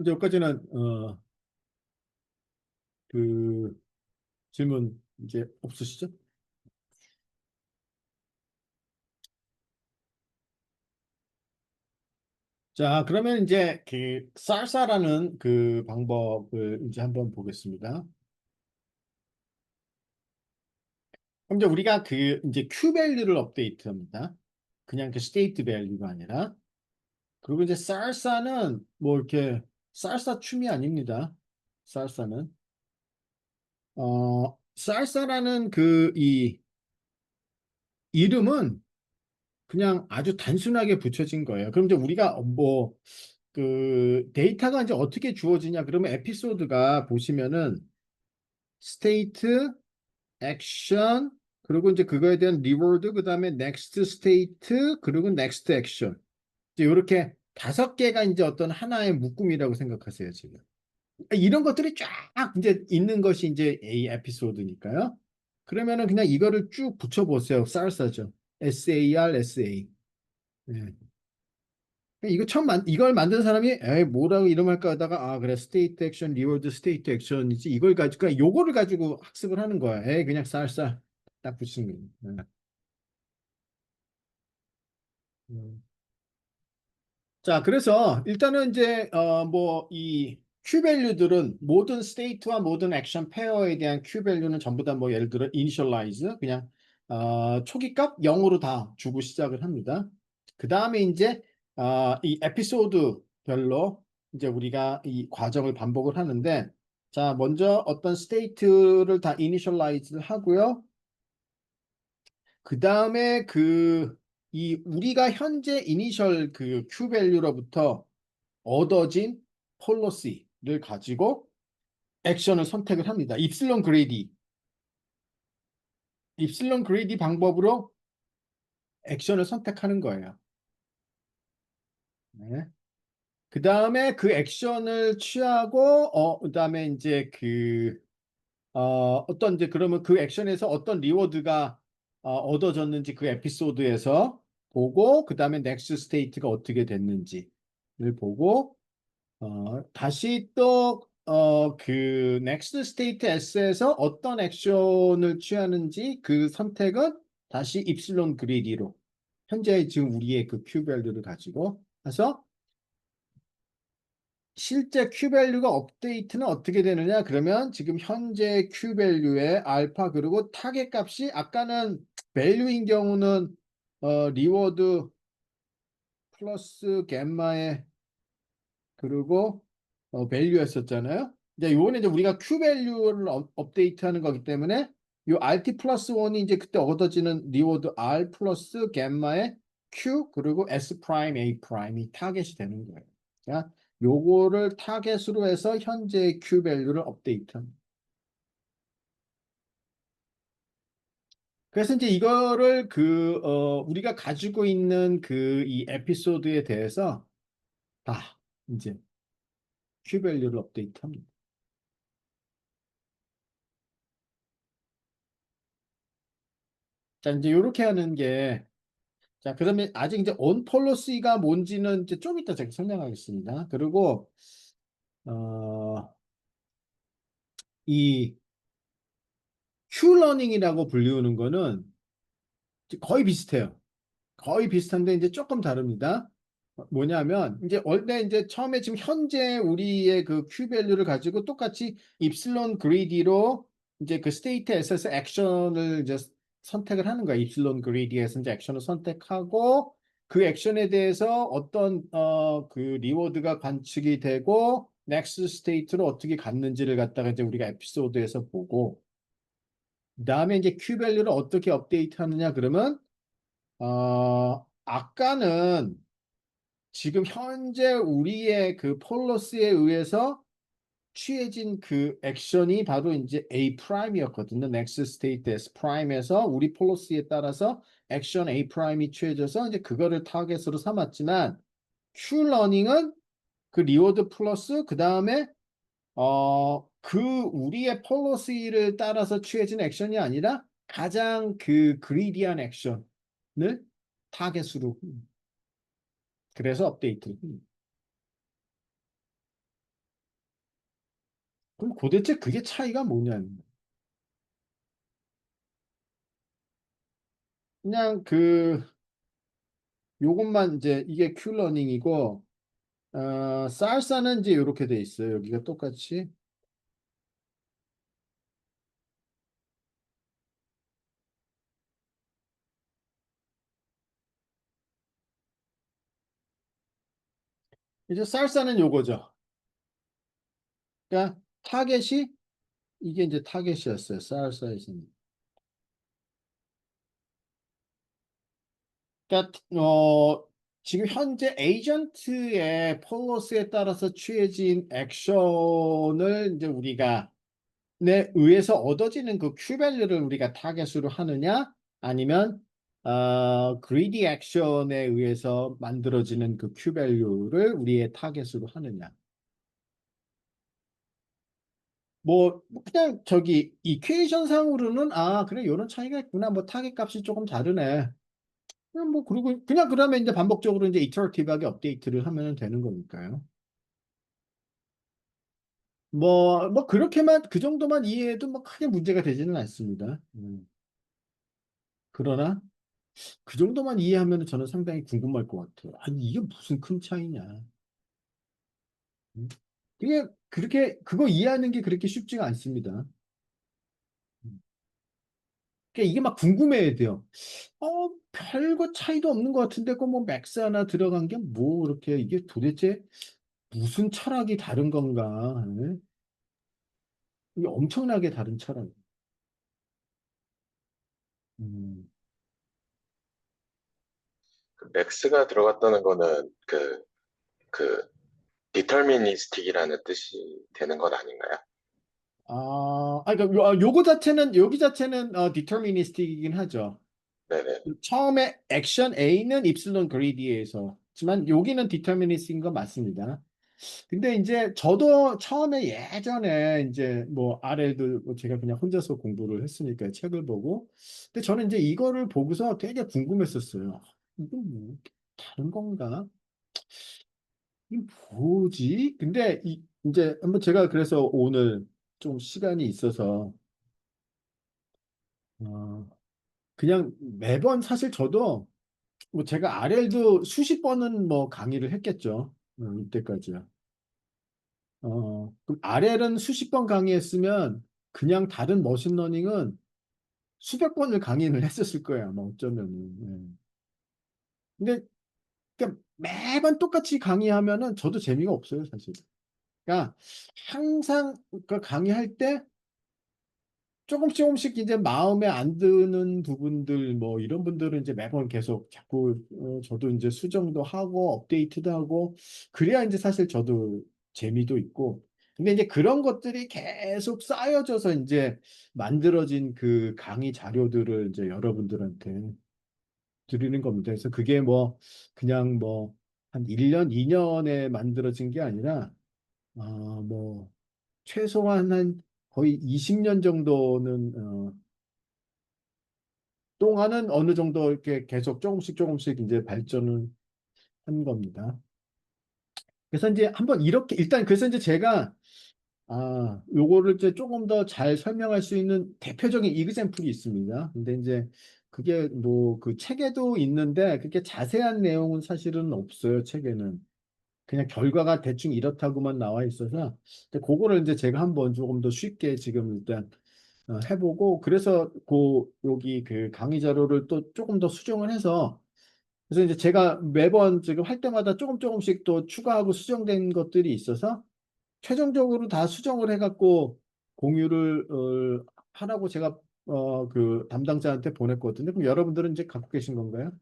이제 여기까지는 그 질문 이제 없으시죠? 자, 그러면 이제 그 쌀쌀하는 그 방법을 이제 한번 보겠습니다. 그럼 이제 우리가 그 이제 Q 밸류를 업데이트합니다. 그냥 그 스테이트 밸류가 아니라. 그리고 이제 쌀쌀은 뭐 이렇게 쌀쌀 춤이 아닙니다. 쌀쌀은 쌀쌀하는 그 이 이름은 그냥 아주 단순하게 붙여진 거예요. 그럼 이제 우리가 뭐 그 데이터가 이제 어떻게 주어지냐 그러면 에피소드가 보시면은 스테이트, 액션 그리고 이제 그거에 대한 리워드 그다음에 넥스트 스테이트 그리고 넥스트 액션 이제 이렇게 5개가 이제 어떤 하나의 묶음이라고 생각하세요, 지금. 이런 것들이 쫙 이제 있는 것이 이제 A 에피소드니까요. 그러면은 그냥 이거를 쭉 붙여보세요. 쌀싸죠. SAR, SA. 네. 이거 이걸 만든 사람이 에이 뭐라고 이름할까 하다가 그래 스테이트 액션 리워드 스테이트 액션이지 이걸 가지고 그냥 요거를 가지고 학습을 하는 거야. 에이 그냥 쌀쌀 딱 붙이는 거야. 네. 음. 자, 그래서 일단은 이제 뭐 이 Q 밸류들은 모든 스테이트와 모든 액션 페어에 대한 Q 밸류는 전부 다 뭐 예를 들어 initialize 그냥 초기값 0으로 다 주고 시작을 합니다. 그 다음에 이제 이 에피소드별로 이제 우리가 이 과정을 반복을 하는데 자, 먼저 어떤 스테이트를 다 이니셜라이즈를 하고요. 그 다음에 이 우리가 현재 이니셜 그 Q 밸류로부터 얻어진 폴러시를 가지고 액션을 선택을 합니다. 입실론 그레이디 방법으로 액션을 선택하는 거예요. 네. 그 다음에 그 액션을 취하고, 그 다음에 이제 어떤 이제 그러면 그 액션에서 어떤 리워드가 얻어졌는지 그 에피소드에서 보고, 그 다음에 넥스트 스테이트가 어떻게 됐는지를 보고, 다시 또, 넥스트 스테이트 S에서 어떤 액션을 취하는지 그 선택은 다시 입실론 그리디로 현재 지금 우리의 그 Q 밸류를 가지고 해서 실제 Q 밸류가 업데이트는 어떻게 되느냐? 그러면 지금 현재 Q 밸류의 알파 그리고 타겟 값이 아까는 밸류인 경우는 리워드 플러스 갬마의 그리고 밸류였었잖아요. 이제 요거는 이제 우리가 Q 밸류를 업데이트하는 거기 때문에 요 RT 플러스 1이 이제 그때 얻어지는 리워드 R 플러스 갬마의 Q 그리고 S 프라임 A 프라임이 타겟이 되는 거예요. 자, 요거를 타겟으로 해서 현재 Q 밸류를 업데이트합니다. 그래서 이제 이거를 우리가 가지고 있는 이 에피소드에 대해서 다 이제 Q 밸류를 업데이트합니다. 자, 이제 이렇게 하는 게 자, 그러면 아직 이제 on policy가 뭔지는 이제 좀 이따 제가 설명하겠습니다. 그리고, 어, 이 Q러닝이라고 불리우는 거는 거의 비슷해요. 거의 비슷한데 이제 조금 다릅니다. 뭐냐면 이제 원래 이제 처음에 지금 현재 우리의 그 Q 밸류를 가지고 똑같이 입실론 그리디로 이제 그 스테이트 S에서 액션을 이제 선택을 하는 거야. 입실론 그리디에서 이제 액션을 선택하고 그 액션에 대해서 어떤 그 리워드가 관측이 되고 넥스트 스테이트로 어떻게 갔는지를 갖다가 이제 우리가 에피소드에서 보고 그다음에 이제 Q 밸류를 어떻게 업데이트하느냐 그러면 아까는 지금 현재 우리의 그 폴러스에 의해서 취해진 그 액션이 바로 이제 A 프라임이었거든요. 넥스트 스테이트 S 프라임에서 우리 폴러스에 따라서 액션 A 프라임이 취해져서 이제 그거를 타겟으로 삼았지만 Q 러닝은 그 리워드 플러스 그 다음에 그 우리의 폴러시를 따라서 취해진 액션이 아니라 가장 그 그리디한 액션을 타겟으로 그래서 업데이트. 그럼 도대체 그게 차이가 뭐냐는 그냥 요것만 이제 이게 큐러닝이고 쌀사는 이제 이렇게 돼 있어요. 여기가 똑같이 이제 쌀사는 요거죠. 그러니까 타겟이 이게 이제 타겟이었어요. 쌀사에서는. 그러니까 지금 현재 에이전트의 폴러스에 따라서 취해진 액션을 이제 우리가 에 의해서 얻어지는 그 Q 밸류를 우리가 타겟으로 하느냐 아니면 greedy 액션에 의해서 만들어지는 그 Q 밸류를 우리의 타겟으로 하느냐 뭐 그냥 저기 이퀘이션 상으로는 그래 이런 차이가 있구나 뭐 타겟 값이 조금 다르네 그냥 뭐 그리고 그냥 그러면 이제 반복적으로 이제 이터러티브하게 업데이트를 하면 되는 거니까요 뭐 그렇게만 그 정도만 이해해도 뭐 크게 문제가 되지는 않습니다 그러나 그 정도만 이해하면 저는 상당히 궁금할 것 같아요. 아니, 이게 무슨 큰 차이냐. 음. 그게 그렇게, 그거 이해하는 게 그렇게 쉽지가 않습니다. 음. 그러니까 이게 막 궁금해야 돼요. 별거 차이도 없는 것 같은데, 그 뭐 맥스 하나 들어간 게 뭐, 이렇게, 이게 도대체 무슨 철학이 다른 건가? 예? 이게 엄청나게 다른 철학. 음. 그 맥스가 들어갔다는 거는 그 디터미니스틱이라는 뜻이 되는 건 아닌가요? 그러니까 요거 자체는, 여기 자체는 디터미니스틱이긴 하죠. 네네. 처음에 액션 A는 입실론 그리디에서지만 여기는 디터미니스트인 건 맞습니다. 근데 이제 저도 처음에 예전에 이제 뭐 RL도 뭐 제가 그냥 혼자서 공부를 했으니까 책을 보고 근데 저는 이제 이거를 보고서 되게 궁금했었어요. 이거 뭐 다른 건가? 이게 뭐지? 근데 이제 한번 제가 그래서 오늘 좀 시간이 있어서 어, 그냥 매번 사실 저도 뭐 제가 RL도 수십 번은 뭐 강의를 했겠죠. 이때까지요. 그럼 RL은 수십 번 강의했으면 그냥 다른 머신러닝은 수백 번을 강의를 했었을 거예요. 아마 어쩌면은. 근데 그러니까 매번 똑같이 강의하면은 저도 재미가 없어요, 사실. 그러니까 항상 그 강의할 때 조금씩 조금씩 이제 마음에 안 드는 부분들 뭐 이런 분들은 이제 매번 계속 자꾸 저도 이제 수정도 하고 업데이트도 하고 그래야 이제 사실 저도 재미도 있고 근데 이제 그런 것들이 계속 쌓여져서 이제 만들어진 그 강의 자료들을 이제 여러분들한테 드리는 겁니다. 그래서 그게 뭐 그냥 뭐 한 1년, 2년에 만들어진 게 아니라 뭐 최소한 한 거의 20년 정도는 동안은 어느 정도 이렇게 계속 조금씩 조금씩 이제 발전을 한 겁니다. 그래서 이제 한번 이렇게 일단 그래서 이제 제가 요거를 이제 조금 더 잘 설명할 수 있는 대표적인 이그샘플이 있습니다. 근데 이제 그게 뭐 그 책에도 있는데 그렇게 자세한 내용은 사실은 없어요, 책에는. 그냥 결과가 대충 이렇다고만 나와 있어서 근데 그거를 이제 제가 한번 조금 더 쉽게 지금 일단 해보고 그래서 여기 그 강의 자료를 또 조금 더 수정을 해서 그래서 이제 제가 매번 지금 할 때마다 조금 조금씩 또 추가하고 수정된 것들이 있어서 최종적으로 다 수정을 해갖고 공유를 하라고 제가 그 담당자한테 보냈거든요. 그럼 여러분들은 이제 갖고 계신 건가요?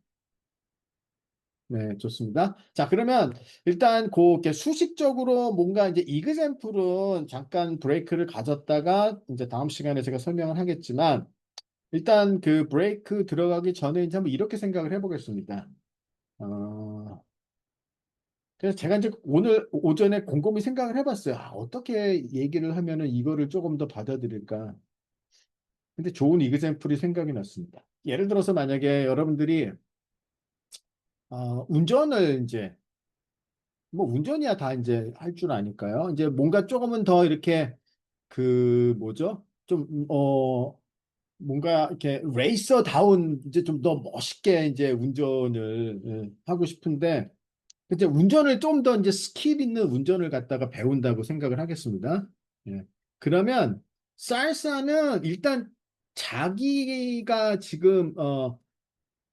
네, 좋습니다. 자, 그러면 일단 이렇게 수식적으로 뭔가 이제 이그샘플은 잠깐 브레이크를 가졌다가 이제 다음 시간에 제가 설명을 하겠지만 일단 그 브레이크 들어가기 전에 이제 한번 이렇게 생각을 해보겠습니다. 어, 그래서 제가 이제 오늘 오전에 곰곰이 생각을 해봤어요. 어떻게 얘기를 하면은 이거를 조금 더 받아들일까? 근데 좋은 이그샘플이 생각이 났습니다. 예를 들어서 만약에 여러분들이 운전을 이제 뭐 운전이야 다 이제 할 줄 아니까요. 이제 뭔가 조금은 더 이렇게 그 뭐죠? 좀 뭔가 이렇게 레이서다운 이제 좀 더 멋있게 이제 운전을 하고 싶은데 이제 운전을 좀 더 이제 스킬 있는 운전을 갖다가 배운다고 생각을 하겠습니다. 예. 그러면 살사는 일단 자기가 지금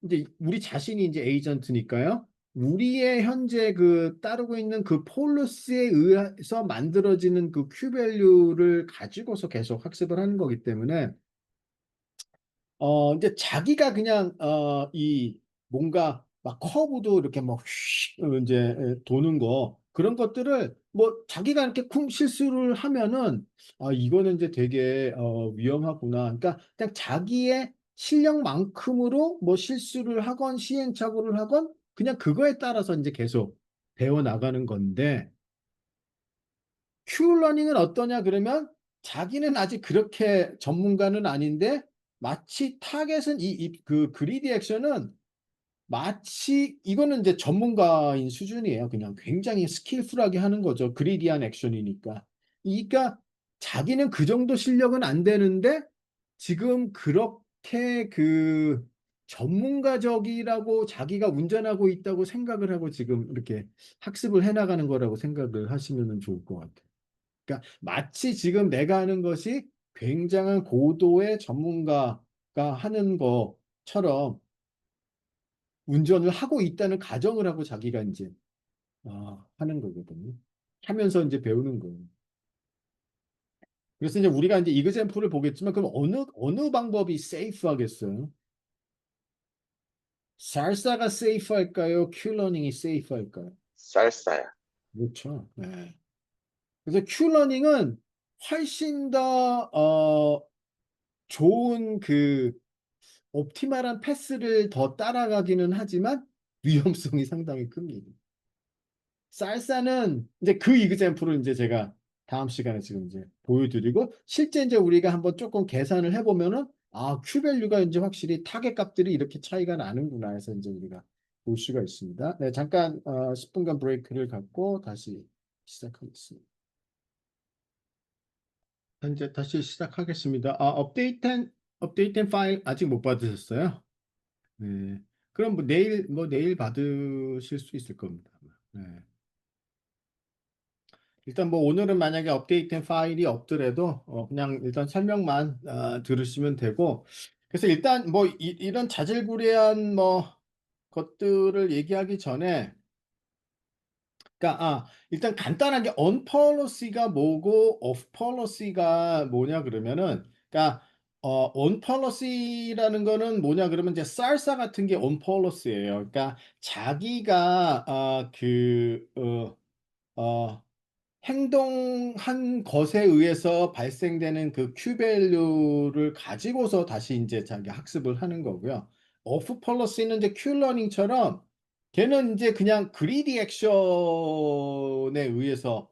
이제 우리 자신이 이제 에이전트니까요. 우리의 현재 그 따르고 있는 그 폴리스에 의해서 만들어지는 그 큐밸류를 가지고서 계속 학습을 하는 거기 때문에 이제 자기가 그냥 이 뭔가 막 커브도 이렇게 막 이제 도는 거 그런 것들을 뭐 자기가 이렇게 쿵 실수를 하면은 이거는 이제 되게 위험하구나. 그러니까 그냥 자기의 실력만큼으로 뭐 실수를 하건 시행착오를 하건 그냥 그거에 따라서 이제 계속 배워 나가는 건데 큐러닝은 어떠냐 그러면 자기는 아직 그렇게 전문가는 아닌데 마치 타겟은 그 그리디 액션은 마치 이거는 이제 전문가인 수준이에요. 그냥 굉장히 스킬풀하게 하는 거죠. 그리디한 액션이니까. 그러니까 자기는 그 정도 실력은 안 되는데 지금 그렇게 그 전문가적이라고 자기가 운전하고 있다고 생각을 하고 지금 이렇게 학습을 해나가는 거라고 생각을 하시면 좋을 것 같아요. 그러니까 마치 지금 내가 하는 것이 굉장한 고도의 전문가 하는 것처럼 운전을 하고 있다는 가정을 하고 자기가 이제 하는 거거든요. 하면서 이제 배우는 거예요. 그래서 이제 우리가 이제 이그젬플을 보겠지만 그럼 어느 방법이 세이프하겠어요? 살사가 세이프할까요? 큐러닝이 세이프할까요? 쌀쌀야. 그렇죠. 네. 그래서 큐러닝은 훨씬 더 좋은 그 옵티멀한 패스를 더 따라가기는 하지만 위험성이 상당히 큽니다. 쌀사는 이제 그 이그젬플을 이제 제가 다음 시간에 지금 이제 보여드리고 실제 이제 우리가 한번 조금 계산을 해보면은 큐 밸류가 이제 확실히 타겟 값들이 이렇게 차이가 나는구나 해서 이제 우리가 볼 수가 있습니다. 네, 잠깐 10분간 브레이크를 갖고 다시 시작하겠습니다. 현재 다시 시작하겠습니다. 업데이트된 파일 아직 못 받으셨어요? 네. 그럼 뭐 내일 받으실 수 있을 겁니다. 네. 일단 뭐 오늘은 만약에 업데이트된 파일이 없더라도 그냥 일단 설명만 들으시면 되고 그래서 일단 뭐 이런 자질구레한 뭐 것들을 얘기하기 전에 그러니까 일단 간단하게 on policy가 뭐고 off policy가 뭐냐 그러면은 그러니까 on policy라는 거는 뭐냐 그러면 이제 쌀사 같은 게 on policy예요. 그러니까 자기가 행동한 것에 의해서 발생되는 그 Q 밸류를 가지고서 다시 이제 자기 학습을 하는 거고요. 오프 폴러시는 이제 Q 러닝처럼 걔는 이제 그냥 그리디 액션에 의해서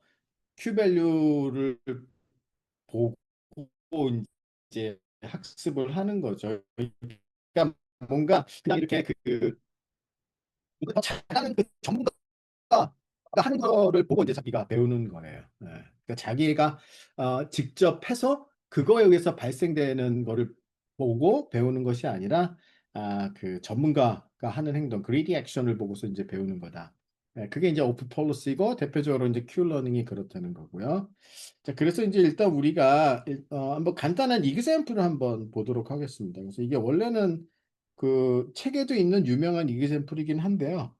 Q 밸류를 보고 이제 학습을 하는 거죠. 그러니까 뭔가 그냥 이렇게 뭔가 잘하는 그 전문가 하는 거를 보고 이제 자기가 배우는 거예요. 네. 그러니까 자기가 직접 해서 그거에 의해서 발생되는 거를 보고 배우는 것이 아니라 그 전문가가 하는 행동, 그리디 액션을 보고서 이제 배우는 거다. 네, 그게 이제 오픈 폴리시고 대표적으로 이제 큐 러닝이 그렇다는 거고요. 자, 그래서 이제 일단 우리가 한번 간단한 이그샘플을 한번 보도록 하겠습니다. 그래서 이게 원래는 그 책에도 있는 유명한 이그샘플이긴 한데요.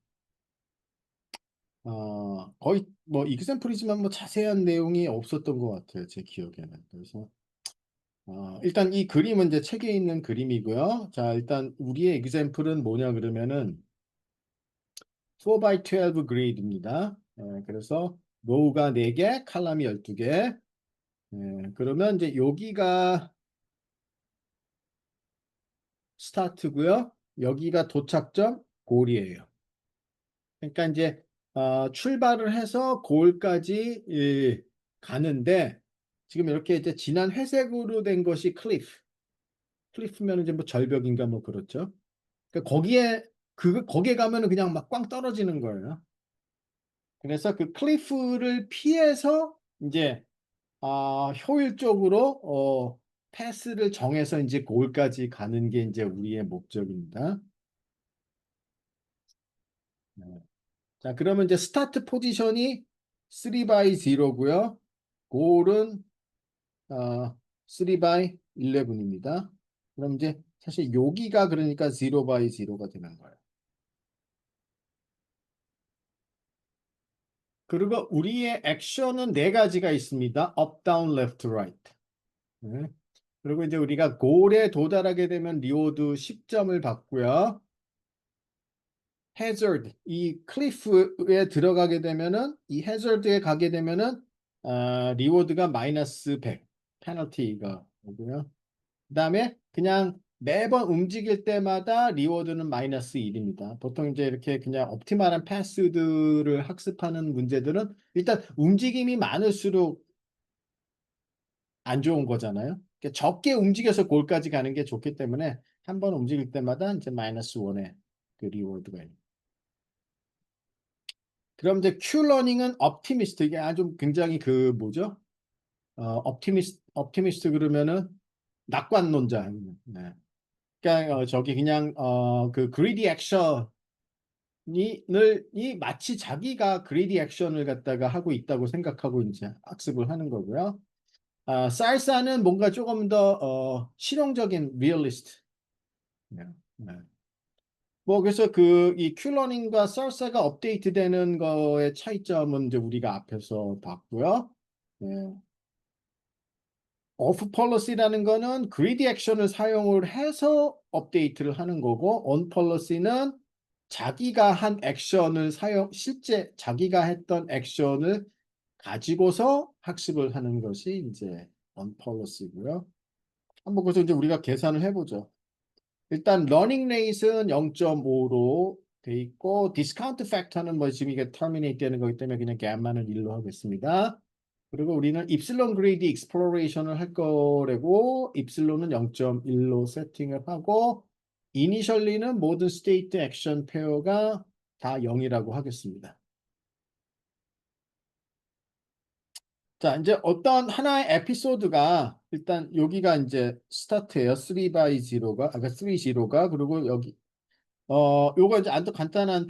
거의 뭐 이그샘플이지만 뭐 자세한 내용이 없었던 것 같아요. 제 기억에는. 그래서 일단 이 그림은 이제 책에 있는 그림이고요. 자, 일단 우리의 example은 뭐냐 그러면은 4x12 그리드입니다. 그래서 row가 4개, 칼럼이 12개. 그러면 이제 여기가 스타트고요. 여기가 도착점, 골이에요. 그러니까 이제 출발을 해서 골까지 가는데 지금 이렇게 이제 진한 회색으로 된 것이 클리프면 이제 뭐 절벽인가 뭐 그렇죠. 그러니까 거기에 가면은 그냥 막 꽝 떨어지는 거예요. 그래서 그 클리프를 피해서 이제 효율적으로 패스를 정해서 이제 골까지 가는 게 이제 우리의 목적입니다. 네. 자, 그러면 이제 스타트 포지션이 3 by 0고요. 골은 3 by 11입니다. 그럼 이제 사실 여기가 그러니까 0 by 0가 되는 거예요. 그리고 우리의 액션은 네 가지가 있습니다. up, down, left, right. 네. 그리고 이제 우리가 골에 도달하게 되면 리워드 10점을 받고요. hazard, 이 클리프에 들어가게 되면은 이 hazard에 가게 되면은 리워드가 마이너스 100, 페널티가 오고요. 그다음에 그냥 매번 움직일 때마다 리워드는 마이너스 1입니다. 보통 이제 이렇게 그냥 옵티멀한 패스들을 학습하는 문제들은 일단 움직임이 많을수록 안 좋은 거잖아요. 그러니까 적게 움직여서 골까지 가는 게 좋기 때문에 한 번 움직일 때마다 이제 마이너스 1의 그 리워드가 있는. 그럼 이제 큐러닝은 옵티미스트 이게 아주 굉장히 그 뭐죠? 옵티미스트 그러면은 낙관론자. 네. 그러니까 저기 그냥 그 그리디 액션이 마치 자기가 그리디 액션을 갖다가 하고 있다고 생각하고 이제 학습을 하는 거고요. 쌀사는 뭔가 조금 더 실용적인 리얼리스트. 네. 네. 뭐 그래서 그 이 큐러닝과 썰사가 업데이트되는 거의 차이점은 이제 우리가 앞에서 봤고요. 네. off policy라는 거는 greedy 액션을 사용을 해서 업데이트를 하는 거고 on policy는 자기가 한 액션을 실제 자기가 했던 액션을 가지고서 학습을 하는 것이 이제 on policy고요. 한번 그래서 이제 우리가 계산을 해보죠. 일단 러닝 레이스는 0.5로 돼 있고 디스카운트 팩터는 뭐 지금 이게 터미네이트 되는 거기 때문에 그냥 gamma는 1로 하겠습니다. 그리고 우리는 입실론 그레이디 익스플로레이션을 할 거라고 입실론은 0.1로 세팅을 하고 이니셜리는 모든 스테이트 액션 페어가 다 0이라고 하겠습니다. 자, 이제 어떤 하나의 에피소드가 일단 여기가 이제 스타트예요. 3 by 0가 아까 3 0가 그리고 여기 요거 이제 아주 간단한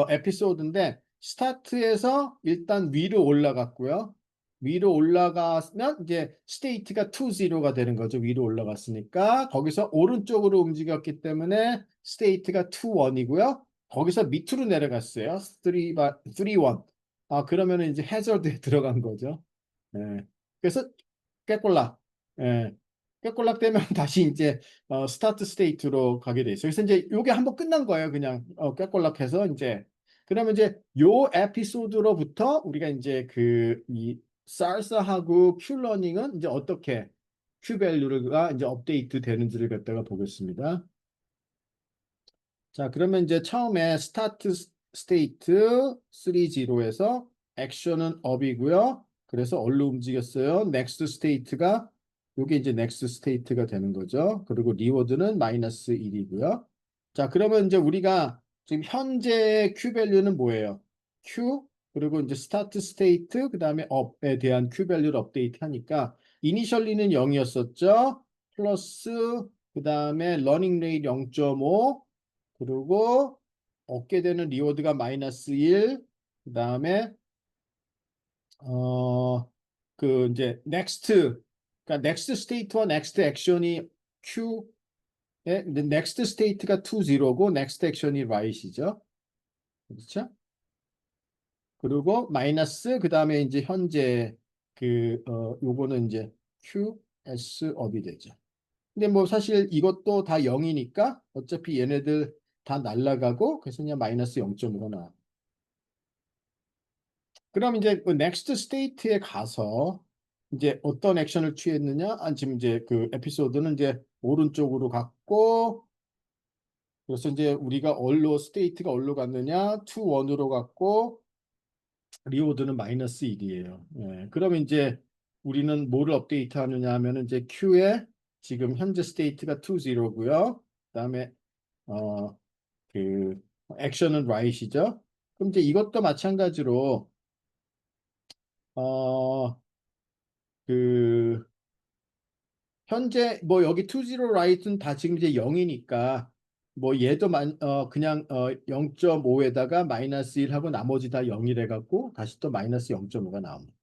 에피소드인데, 스타트에서 일단 위로 올라갔고요. 위로 올라가면 이제 스테이트가 2, 0가 되는 거죠. 위로 올라갔으니까. 거기서 오른쪽으로 움직였기 때문에 스테이트가 2, 1이고요. 거기서 밑으로 내려갔어요. 3, 1. 그러면은 이제 해저드에 들어간 거죠. 예. 그래서 깨꼴락. 예. 깨꼴락 되면 다시 이제 스타트 스테이트로 가게 돼 있어요. 그래서 이제 요게 한번 끝난 거예요. 그냥 깨꼴락해서 이제 그러면 이제 요 에피소드로부터 우리가 이제 그 이 살사하고 큐러닝은 이제 어떻게 큐 밸류가 이제 업데이트 되는지를 갖다가 보겠습니다. 자, 그러면 이제 처음에 스타트 스테이트 3-0에서 액션은 업이고요. 그래서 얼로 움직였어요. 넥스트 스테이트가 요게 이제 넥스트 스테이트가 되는 거죠. 그리고 리워드는 마이너스 1이고요. 자, 그러면 이제 우리가 지금 현재 Q 밸류는 뭐예요? Q 그리고 이제 스타트 스테이트 그다음에 업에 대한 Q 밸류를 업데이트 하니까 이니셜리는 0이었었죠. 플러스 그다음에 러닝 레이트 0.5 그리고 얻게 되는 리워드가 마이너스 1, 그 다음에 그 이제 넥스트, 그러니까 넥스트 스테이트와 넥스트 액션이 Q에 넥스트 스테이트가 2, 0고 넥스트 액션이 right이죠. 그렇죠? 그리고 마이너스 그 다음에 이제 현재 요거는 이제 QS 업이 되죠. 근데 뭐 사실 이것도 다 0이니까 어차피 얘네들 다 날라가고 그래서 그냥 마이너스 0.5가 나와. 그럼 이제 그 넥스트 스테이트에 가서 이제 어떤 액션을 취했느냐? 지금 이제 그 에피소드는 이제 오른쪽으로 갔고 그래서 이제 우리가 스테이트가 어디로 갔느냐? 2, 1으로 갔고 리오드는 마이너스 1이에요. 예. 그러면 이제 우리는 뭐를 업데이트 하느냐 하면은 이제 Q에 지금 현재 스테이트가 2, 0고요. 그다음에 어 그 액션은 right이죠. 그럼 이제 이것도 마찬가지로 어 그 현재 뭐 여기 2, 0 right은 다 지금 이제 0이니까 뭐 얘도 그냥 0.5에다가 마이너스 1 하고 나머지 다 0이래 갖고 다시 또 마이너스 0.5가 나옵니다.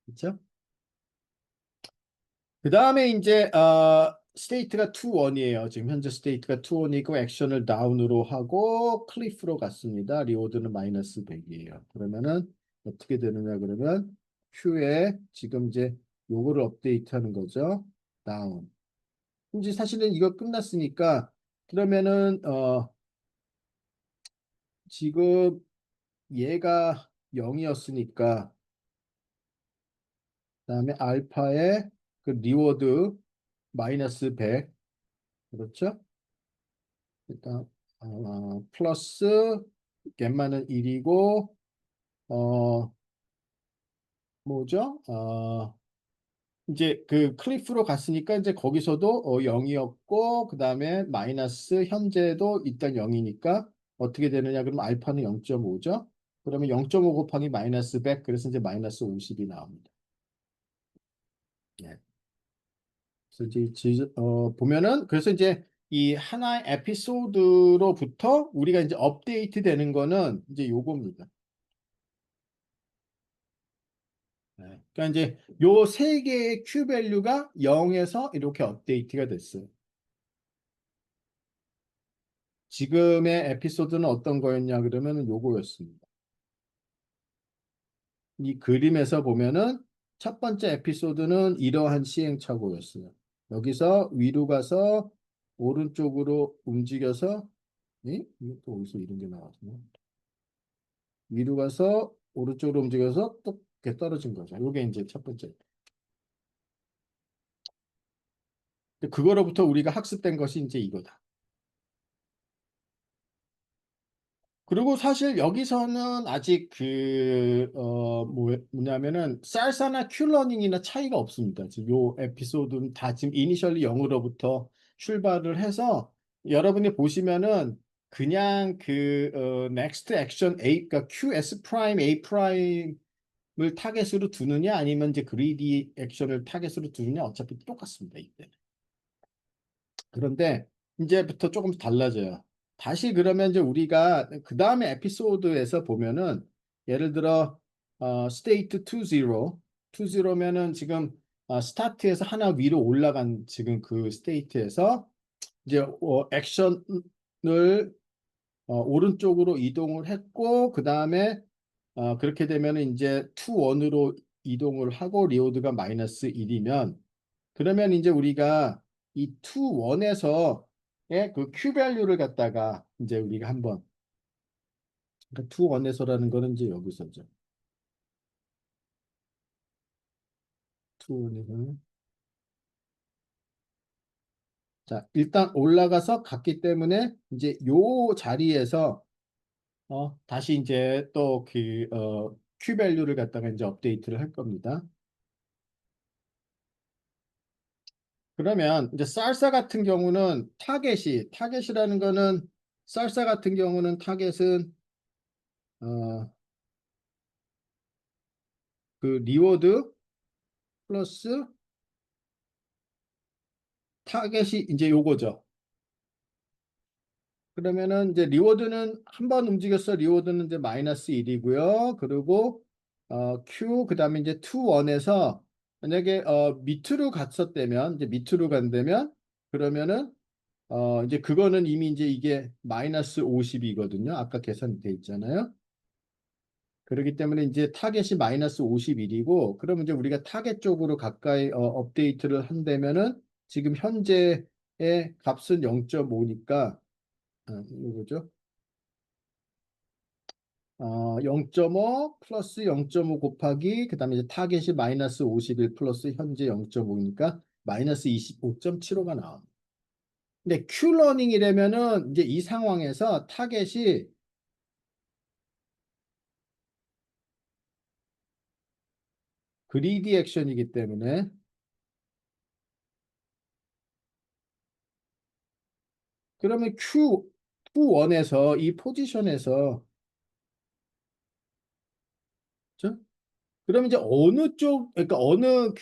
그렇죠? 그 다음에 이제 스테이트가 2, 1이에요. 지금 현재 스테이트가 2, 1이고 액션을 다운으로 하고 클리프로 갔습니다. 리워드는 마이너스 100이에요. 그러면은 어떻게 되느냐 그러면 Q에 지금 이제 요거를 업데이트하는 거죠. 다운. 이제 사실은 이거 끝났으니까 그러면은 지금 얘가 0이었으니까 그다음에 알파의 그 리워드 마이너스 100 그렇죠? 일단 플러스 갬마는 1이고 어 뭐죠? 이제 그 클리프로 갔으니까 이제 거기서도 0이었고 그다음에 마이너스 현재도 일단 0이니까 어떻게 되느냐 그러면 알파는 0.5죠. 그러면 0.5 곱하기 마이너스 100 그래서 이제 마이너스 50이 나옵니다. 네. 그래서 이제 보면은 그래서 이제 이 하나의 에피소드로부터 우리가 이제 업데이트 되는 거는 이제 요겁니다. 네. 그러니까 이제 요 세 개의 Q 밸류가 0에서 이렇게 업데이트가 됐어요. 지금의 에피소드는 어떤 거였냐 그러면은 요거였습니다. 이 그림에서 보면은 첫 번째 에피소드는 이러한 시행착오였어요. 여기서 위로 가서 오른쪽으로 움직여서 이거 또 어디서 이런 게 나왔네. 위로 가서 오른쪽으로 움직여서 또 이렇게 떨어진 거죠. 요게 이제 첫 번째. 그거로부터 우리가 학습된 것이 이제 이거다. 그리고 사실 여기서는 아직 뭐냐면은 쌀사나 큐러닝이나 차이가 없습니다. 지금 요 에피소드는 다 지금 이니셜리 0으로부터 출발을 해서 여러분이 보시면은 그냥 next action A, 그러니까 QS 프라임 A 프라임을 타겟으로 두느냐 아니면 이제 그리디 액션을 타겟으로 두느냐 어차피 똑같습니다. 이때. 그런데 이제부터 조금 달라져요. 다시 그러면 이제 우리가 그 다음에 에피소드에서 보면은 예를 들어 스테이트 20면은 지금 스타트에서 하나 위로 올라간 지금 그 스테이트에서 이제 액션을 오른쪽으로 이동을 했고 그 다음에 그렇게 되면은 이제 2-1으로 이동을 하고 리오드가 마이너스 1이면 그러면 이제 우리가 이 2-1에서의 그 Q 밸류를 갖다가 이제 우리가 한번 그러니까 2-1에서라는 거는 이제 여기서죠. 2-1에서 자 일단 올라가서 갔기 때문에 이제 요 자리에서 다시 이제 또 Q 밸류를 갖다가 이제 업데이트를 할 겁니다. 그러면 이제 쌀사 같은 경우는 타겟이라는 거는 쌀사 같은 경우는 타겟은 어, 그 리워드 플러스 타겟이 이제 요거죠. 그러면은 이제 리워드는 한 번 움직였어. 리워드는 이제 마이너스 1이고요. 그리고 Q 그다음에 이제 2-1에서 만약에 밑으로 갔었다면 이제 밑으로 간다면 그러면은 이제 그거는 이미 이제 이게 마이너스 50이거든요. 아까 계산돼 있잖아요. 그렇기 때문에 이제 타겟이 마이너스 51이고 그러면 이제 우리가 타겟 쪽으로 가까이 업데이트를 한다면은 지금 현재의 값은 0.5니까 이거죠. 0.5 플러스 0.5 곱하기 그다음에 이제 타겟이 마이너스 51 플러스 현재 0.5니까 마이너스 25.75가 나옵니다. 근데 큐러닝이라면은 이제 이 상황에서 타겟이 그리디 액션이기 때문에 그러면 Q1에서 이 포지션에서 그죠? 그러면 이제 어느 쪽, 그러니까 어느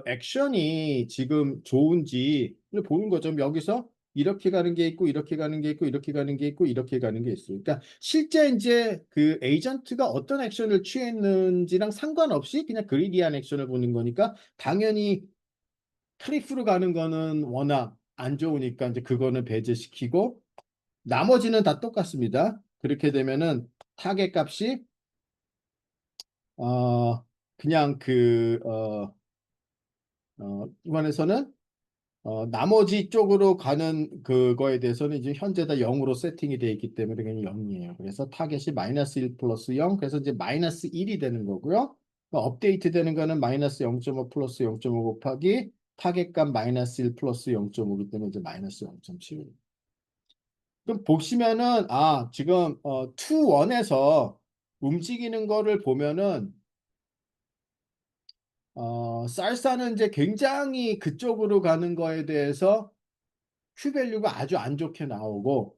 액션이 지금 좋은지 보는 거죠. 여기서 이렇게 가는 게 있고, 이렇게 가는 게 있고, 이렇게 가는 게 있고, 이렇게 가는 게 있어요. 그러니까 실제 이제 그 에이전트가 어떤 액션을 취했는지랑 상관없이 그냥 그리디한 액션을 보는 거니까 당연히 클리프로 가는 거는 워낙 안 좋으니까 이제 그거는 배제시키고 나머지는 다 똑같습니다. 그렇게 되면은 타겟 값이 그냥 이번에서는 나머지 쪽으로 가는 그거에 대해서는 이제 현재 다 0으로 세팅이 되어 있기 때문에 그냥 0이에요. 그래서 타겟이 마이너스 1 플러스 0, 그래서 이제 마이너스 1이 되는 거고요. 업데이트 되는 거는 마이너스 0.5 플러스 0.5 곱하기 타겟값 마이너스 1 플러스 0.5이기 때문에 이제 마이너스 0.7. 그럼 보시면은 지금 2-1에서 움직이는 거를 보면은 쌀사는 이제 굉장히 그쪽으로 가는 거에 대해서 Q 밸류가 아주 안 좋게 나오고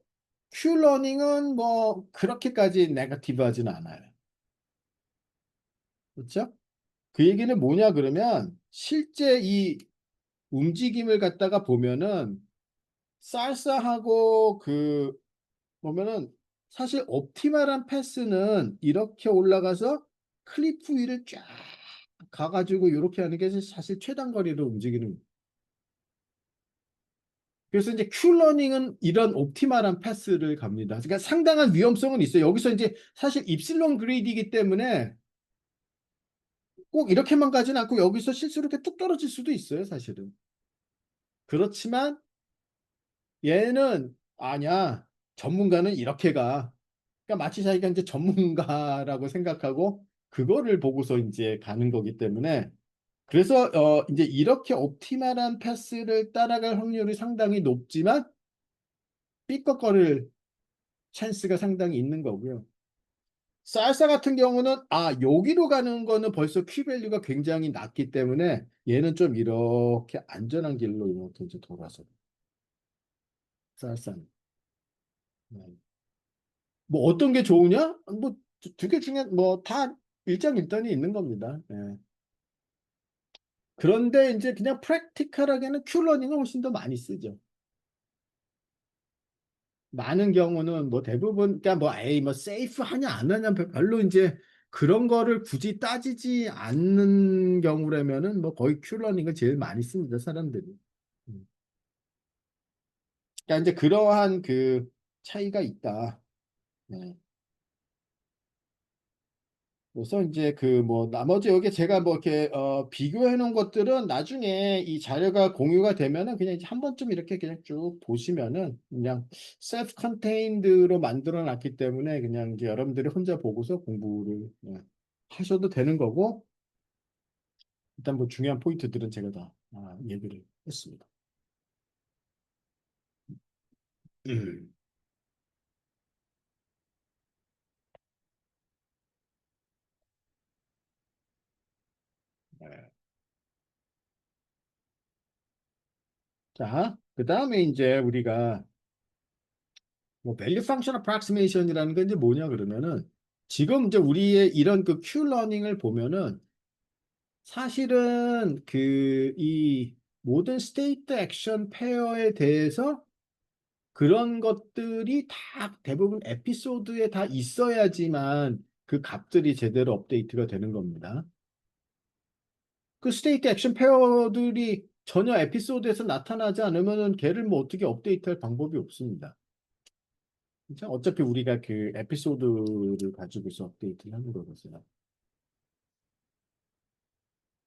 Q 러닝은 뭐 그렇게까지 네거티브하지는 않아요. 그렇죠? 그 얘기는 뭐냐 그러면 실제 이 움직임을 갖다가 보면은 쌀사하고 보면은 사실 옵티멀한 패스는 이렇게 올라가서 클리프 위를 쫙 가가지고 이렇게 하는 게 사실 최단 거리로 움직이는 그래서 이제 큐러닝은 이런 옵티멀한 패스를 갑니다. 그러니까 상당한 위험성은 있어요. 여기서 이제 사실 입실론 그레이드이기 때문에 꼭 이렇게만 가진 않고 여기서 실수로 이렇게 뚝 떨어질 수도 있어요, 사실은. 그렇지만 얘는 아니야. 전문가는 이렇게 가. 그러니까 마치 자기가 이제 전문가라고 생각하고 그거를 보고서 이제 가는 거기 때문에 그래서 이제 이렇게 옵티멀한 패스를 따라갈 확률이 상당히 높지만 삐걱거릴 찬스가 상당히 있는 거고요. 쌀사 같은 경우는 여기로 가는 거는 벌써 큐밸류가 굉장히 낮기 때문에 얘는 좀 이렇게 안전한 길로 이렇게 이제 돌아서 쌀사는. 네. 뭐 어떤 게 좋으냐? 뭐 두 개 중에 뭐 다 일장일단이 있는 겁니다. 예. 그런데 이제 그냥 프랙티컬하게는 큐러닝을 훨씬 더 많이 쓰죠. 많은 경우는 뭐 대부분 그러니까 뭐 에이 뭐 세이프 하냐 안 하냐 별로 이제 그런 거를 굳이 따지지 않는 경우라면은 뭐 거의 큐러닝을 제일 많이 씁니다 사람들이. 음. 그러니까 이제 그러한 그 차이가 있다. 네. 그래서 이제 그 뭐 나머지 여기 제가 뭐 이렇게 비교해 놓은 것들은 나중에 이 자료가 공유가 되면은 그냥 이제 한 번쯤 이렇게 그냥 쭉 보시면은 그냥 셀프 컨테인드로 만들어 놨기 때문에 그냥 이제 여러분들이 혼자 보고서 공부를 하셔도 되는 거고 일단 뭐 중요한 포인트들은 제가 다 얘기를 했습니다. 음. 네. 자, 그 다음에 이제 우리가 뭐 value function approximation이라는 게 이제 뭐냐 그러면은 지금 이제 우리의 이런 그 Q-러닝을 보면은 사실은 그 이 모든 스테이트 액션 페어에 대해서 그런 것들이 다 대부분 에피소드에 다 있어야지만 그 값들이 제대로 업데이트가 되는 겁니다. 그 스테이트 액션 페어들이 전혀 에피소드에서 나타나지 않으면은 걔를 뭐 어떻게 업데이트할 방법이 없습니다. 그죠? 어차피 우리가 그 에피소드를 가지고서 업데이트를 하는 거거든요.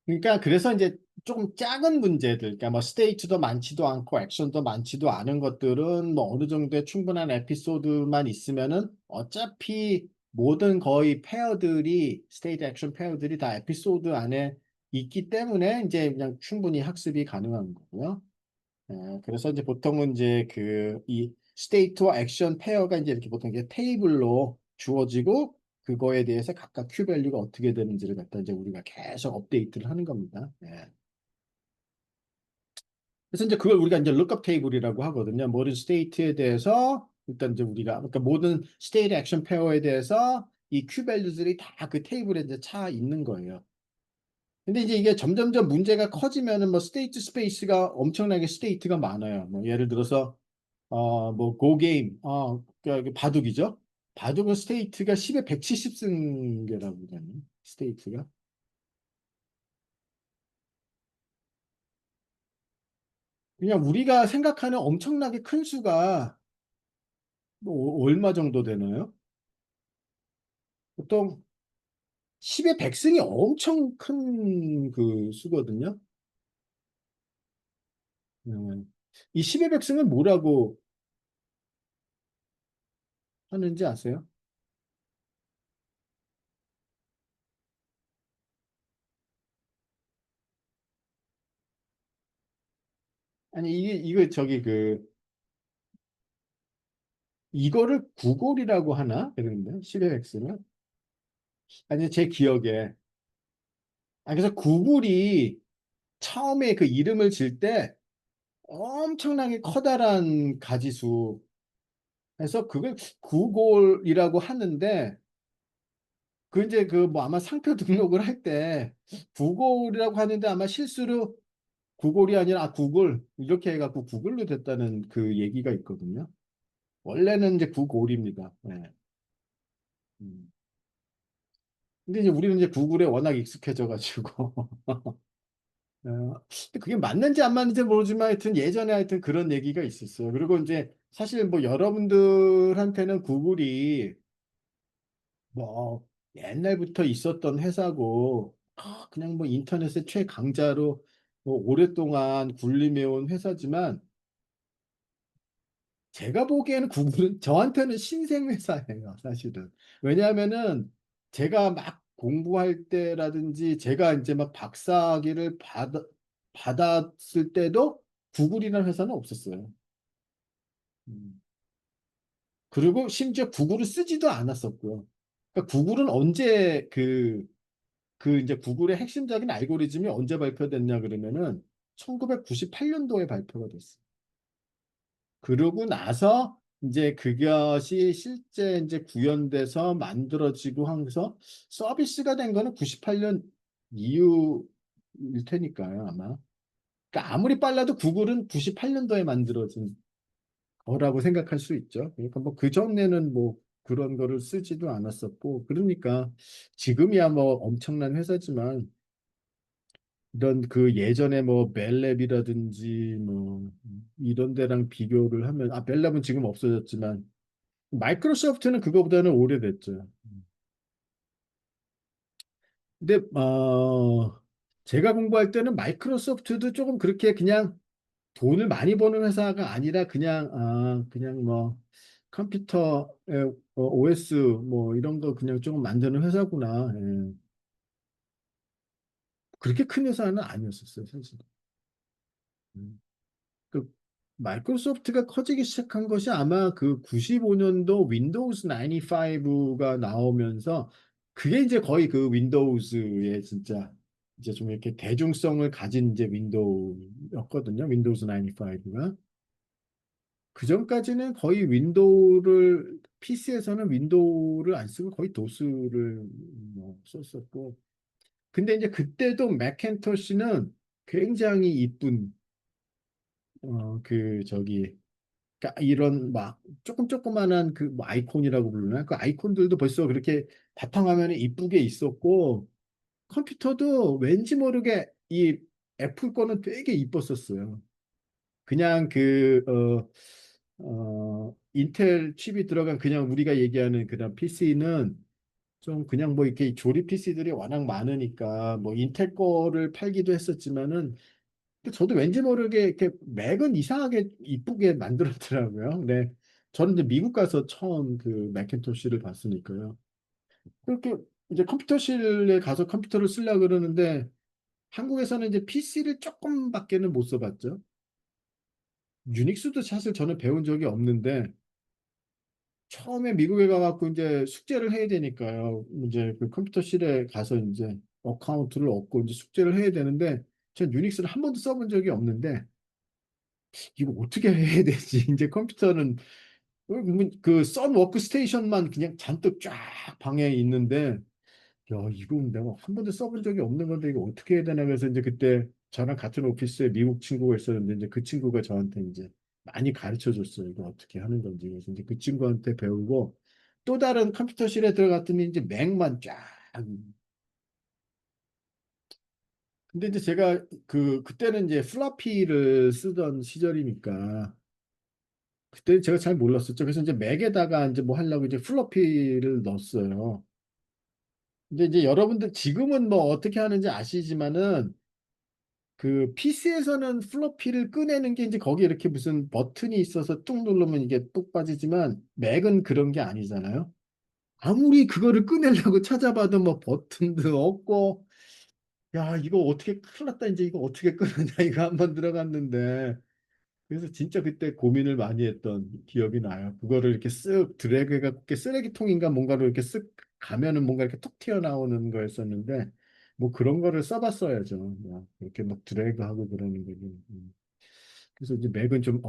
그러니까 그래서 이제 조금 작은 문제들, 그러니까 뭐 스테이트도 많지도 않고 액션도 많지도 않은 것들은 뭐 어느 정도의 충분한 에피소드만 있으면은 어차피 모든 거의 페어들이 스테이트 액션 페어들이 다 에피소드 안에 있기 때문에 이제 그냥 충분히 학습이 가능한 거고요. 그래서 이제 보통은 이제 그 이 스테이트와 액션 페어가 이제 이렇게 보통 이제 테이블로 주어지고 그거에 대해서 각각 큐 밸류가 어떻게 되는지를 갖다 이제 우리가 계속 업데이트를 하는 겁니다. 그래서 이제 그걸 우리가 이제 룩업 테이블이라고 하거든요. 모든 스테이트에 대해서 일단 이제 우리가 그러니까 모든 스테이트 액션 페어에 대해서 이 큐 밸류들이 다 그 테이블에 이제 차 있는 거예요. 근데 이제 이게 점점점 문제가 커지면은 뭐 스테이트 스페이스가 엄청나게 스테이트가 많아요. 뭐 예를 들어서 뭐 고게임 그러니까 바둑이죠. 바둑은 스테이트가 10에 170 승계라고 그러잖아요. 스테이트가. 그냥 우리가 생각하는 엄청나게 큰 수가 뭐 얼마 정도 되나요? 보통 10의 100승이 엄청 큰 그 수거든요. 이 10의 100승은 뭐라고 하는지 아세요? 아니 이게 저기 그 이거를 구골이라고 하나? 그런데 10의 100승은 아니 제 기억에 그래서 구글이 처음에 그 이름을 질 때 엄청나게 커다란 가지수 해서 그걸 구골이라고 하는데 그 이제 그 뭐 아마 상표 등록을 할 때 구골이라고 하는데 아마 실수로 구골이 아니라 구글 이렇게 해갖고 구글로 됐다는 그 얘기가 있거든요. 원래는 이제 구골입니다. 네. 음. 근데 이제 우리는 이제 구글에 워낙 익숙해져 가지고 근데 그게 맞는지 안 맞는지 모르지만 하여튼 예전에 하여튼 그런 얘기가 있었어요. 그리고 이제 사실 뭐 여러분들한테는 구글이 뭐 옛날부터 있었던 회사고 그냥 뭐 인터넷의 최강자로 뭐 오랫동안 군림해온 회사지만 제가 보기에는 구글은 저한테는 신생 회사예요, 사실은. 왜냐하면은 제가 막 공부할 때라든지 제가 이제 막 박사학위를 받았을 때도 구글이라는 회사는 없었어요. 음. 그리고 심지어 구글을 쓰지도 않았었고요. 그러니까 구글은 언제 그 이제 구글의 핵심적인 알고리즘이 언제 발표됐냐 그러면은 1998년도에 발표가 됐어요. 그러고 나서 이제 그것이 실제 이제 구현돼서 만들어지고 하면서 서비스가 된 거는 98년 이후일 테니까요, 아마. 그러니까 아무리 빨라도 구글은 98년도에 만들어진 거라고 생각할 수 있죠. 그러니까 뭐 그전에는 뭐 그런 거를 쓰지도 않았었고, 그러니까 지금이야 뭐 엄청난 회사지만 이런 그 예전에 뭐 멜랩이라든지 뭐 이런 데랑 비교를 하면 멜랩은 지금 없어졌지만 마이크로소프트는 그거보다는 오래됐죠. 근데 제가 공부할 때는 마이크로소프트도 조금 그렇게 그냥 돈을 많이 버는 회사가 아니라 그냥 뭐 컴퓨터에 OS 뭐 이런 거 그냥 조금 만드는 회사구나. 예. 그렇게 큰 회사는 아니었었어요, 사실. 음. 그 마이크로소프트가 커지기 시작한 것이 아마 그 95년도 윈도우즈 95가 나오면서 그게 이제 거의 그 윈도우즈의 진짜 이제 좀 이렇게 대중성을 가진 이제 윈도우였거든요. 윈도우즈 95가. 그 전까지는 거의 윈도우를 PC에서는 윈도우를 안 쓰고 거의 도스를 뭐 썼었고 근데 이제 그때도 맥킨토시는 굉장히 이쁜 그 저기 그러니까 이런 막 조그만한 그뭐 아이콘이라고 부르나? 그 아이콘들도 벌써 그렇게 바탕화면에 이쁘게 있었고 컴퓨터도 왠지 모르게 이 애플 거는 되게 이뻤었어요. 그냥 인텔 칩이 들어간 그냥 우리가 얘기하는 그런 PC는 좀 그냥 뭐 이렇게 조립 PC들이 워낙 많으니까 뭐 인텔 거를 팔기도 했었지만은 근데 저도 왠지 모르게 이렇게 맥은 이상하게 이쁘게 만들었더라고요. 네. 저는 이제 미국 가서 처음 그 맥킨토시를 봤으니까요. 그렇게 이제 컴퓨터실에 가서 컴퓨터를 쓰려고 그러는데 한국에서는 이제 PC를 조금밖에는 못 써봤죠. 유닉스도 사실 저는 배운 적이 없는데 처음에 미국에 가갖고 이제 숙제를 해야 되니까요. 이제 그 컴퓨터실에 가서 이제 어카운트를 얻고 이제 숙제를 해야 되는데 전 유닉스를 한 번도 써본 적이 없는데 이거 어떻게 해야 되지? 이제 컴퓨터는 그썬 워크스테이션만 그냥 잔뜩 쫙 방에 있는데 야 이거 내가 한 번도 써본 적이 없는 건데 이거 어떻게 해야 되나 그래서 이제 그때 저랑 같은 오피스에 미국 친구가 있었는데 이제 그 친구가 저한테 이제 많이 가르쳐 줬어요. 이거 어떻게 하는 건지. 그래서 이제 그 친구한테 배우고 또 다른 컴퓨터실에 들어갔더니 이제 맥만 쫙. 근데 이제 제가 그때는 이제 플라피를 쓰던 시절이니까 그때 제가 잘 몰랐었죠. 그래서 이제 맥에다가 이제 뭐 하려고 이제 플로피를 넣었어요. 근데 이제 여러분들 지금은 뭐 어떻게 하는지 아시지만은 그 PC에서는 플로피를 꺼내는 게 이제 거기 이렇게 무슨 버튼이 있어서 뚝 누르면 이게 뚝 빠지지만 맥은 그런 게 아니잖아요. 아무리 그거를 꺼내려고 찾아봐도 뭐 버튼도 없고 야 이거 어떻게 큰일 났다 이제 이거 어떻게 끄느냐 이거 한번 들어갔는데 그래서 진짜 그때 고민을 많이 했던 기억이 나요. 그거를 이렇게 쓱 드래그 해갖고 이렇게 쓰레기통인가 뭔가로 이렇게 쓱 가면은 뭔가 이렇게 톡 튀어나오는 거였었는데 뭐 그런 거를 써봤어야죠. 이렇게 막 드래그하고 그러는 거는. 그래서 이제 맥은 좀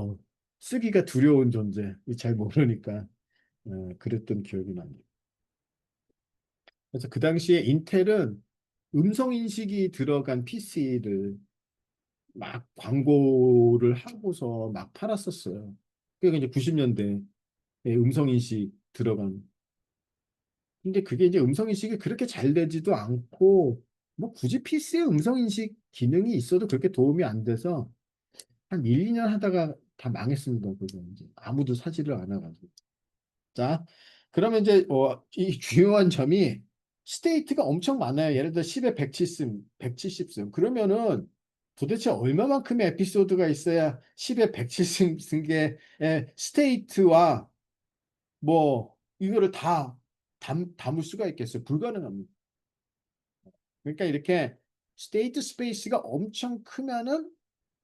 쓰기가 두려운 존재. 잘 모르니까 그랬던 기억이 나네요. 그래서 그 당시에 인텔은 음성 인식이 들어간 PC를 막 광고를 하고서 막 팔았었어요. 그게 이제 90년대 음성인식 들어간. 근데 그게 이제 음성인식이 그렇게 잘 되지도 않고 뭐 굳이 PC에 음성 인식 기능이 있어도 그렇게 도움이 안 돼서 한 1, 2년 하다가 다 망했습니다. 그거 이제 아무도 사지를 않아가지고. 자, 그러면 이제 이 주요한 점이 스테이트가 엄청 많아요. 예를 들어 10에 170승. 그러면은 도대체 얼마만큼의 에피소드가 있어야 10에 170승의 스테이트와 뭐 이거를 다 담을 수가 있겠어요. 불가능합니다. 그러니까 이렇게 스테이트 스페이스가 엄청 크면은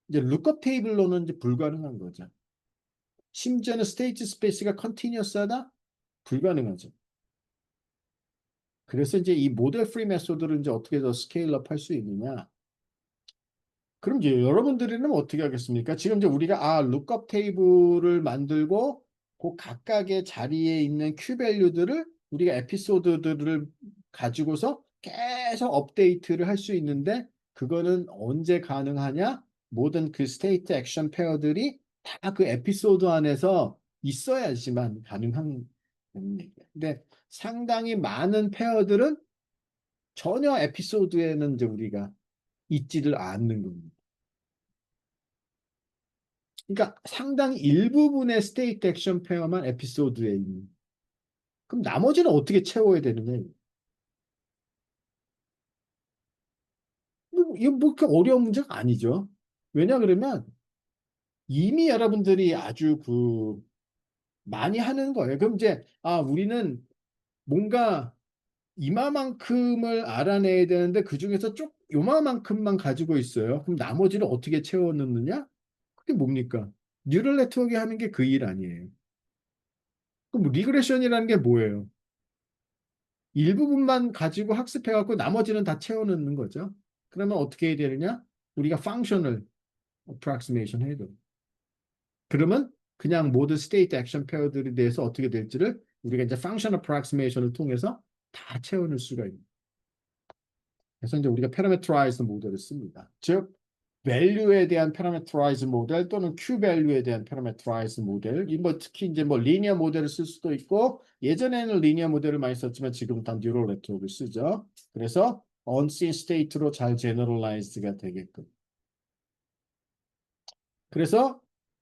이제 룩업 테이블로는 이제 불가능한 거죠. 심지어는 스테이트 스페이스가 컨티뉴어스하다? 불가능하죠. 그래서 이제 이 모델 프리 메소드를 이제 어떻게 더 스케일업 할 수 있느냐? 그럼 이제 여러분들은 어떻게 하겠습니까? 지금 이제 우리가 룩업 테이블을 만들고 그 각각의 자리에 있는 큐 밸류들을 우리가 에피소드들을 가지고서 계속 업데이트를 할 수 있는데 그거는 언제 가능하냐? 모든 그 스테이트 액션 페어들이 다 그 에피소드 안에서 있어야지만 가능한 얘기예요. 근데 상당히 많은 페어들은 전혀 에피소드에는 이제 우리가 있지를 않는 겁니다. 그러니까 상당히 일부분의 스테이트 액션 페어만 에피소드에 있는. 그럼 나머지는 어떻게 채워야 되느냐? 이거 뭐 그렇게 어려운 문제가 아니죠. 왜냐 그러면 이미 여러분들이 아주 많이 하는 거예요. 그럼 이제 우리는 뭔가 이마만큼을 알아내야 되는데 그중에서 쭉 요마만큼만 가지고 있어요. 그럼 나머지는 어떻게 채워 넣느냐? 그게 뭡니까? 뉴럴 네트워크 하는 게 그 일 아니에요. 그럼 리그레션이라는 게 뭐예요? 일부분만 가지고 학습해갖고 나머지는 다 채워넣는 거죠. 그러면 어떻게 해야 되느냐? 우리가 functional approximation 해야 돼. 그러면 그냥 모든 state action pair들에 대해서 어떻게 될지를 우리가 이제 functional approximation을 통해서 다 채워넣을 수가 있는. 그래서 이제 우리가 parameterized 모델을 씁니다. 즉, value에 대한 parameterized 모델 또는 q value에 대한 parameterized 모델. 이뭐 특히 이제 뭐 linear 모델을 쓸 수도 있고 예전에는 linear 모델을 많이 썼지만 지금 다 neural network을 쓰죠. 그래서 unseen state로 잘 generalized가 되게끔.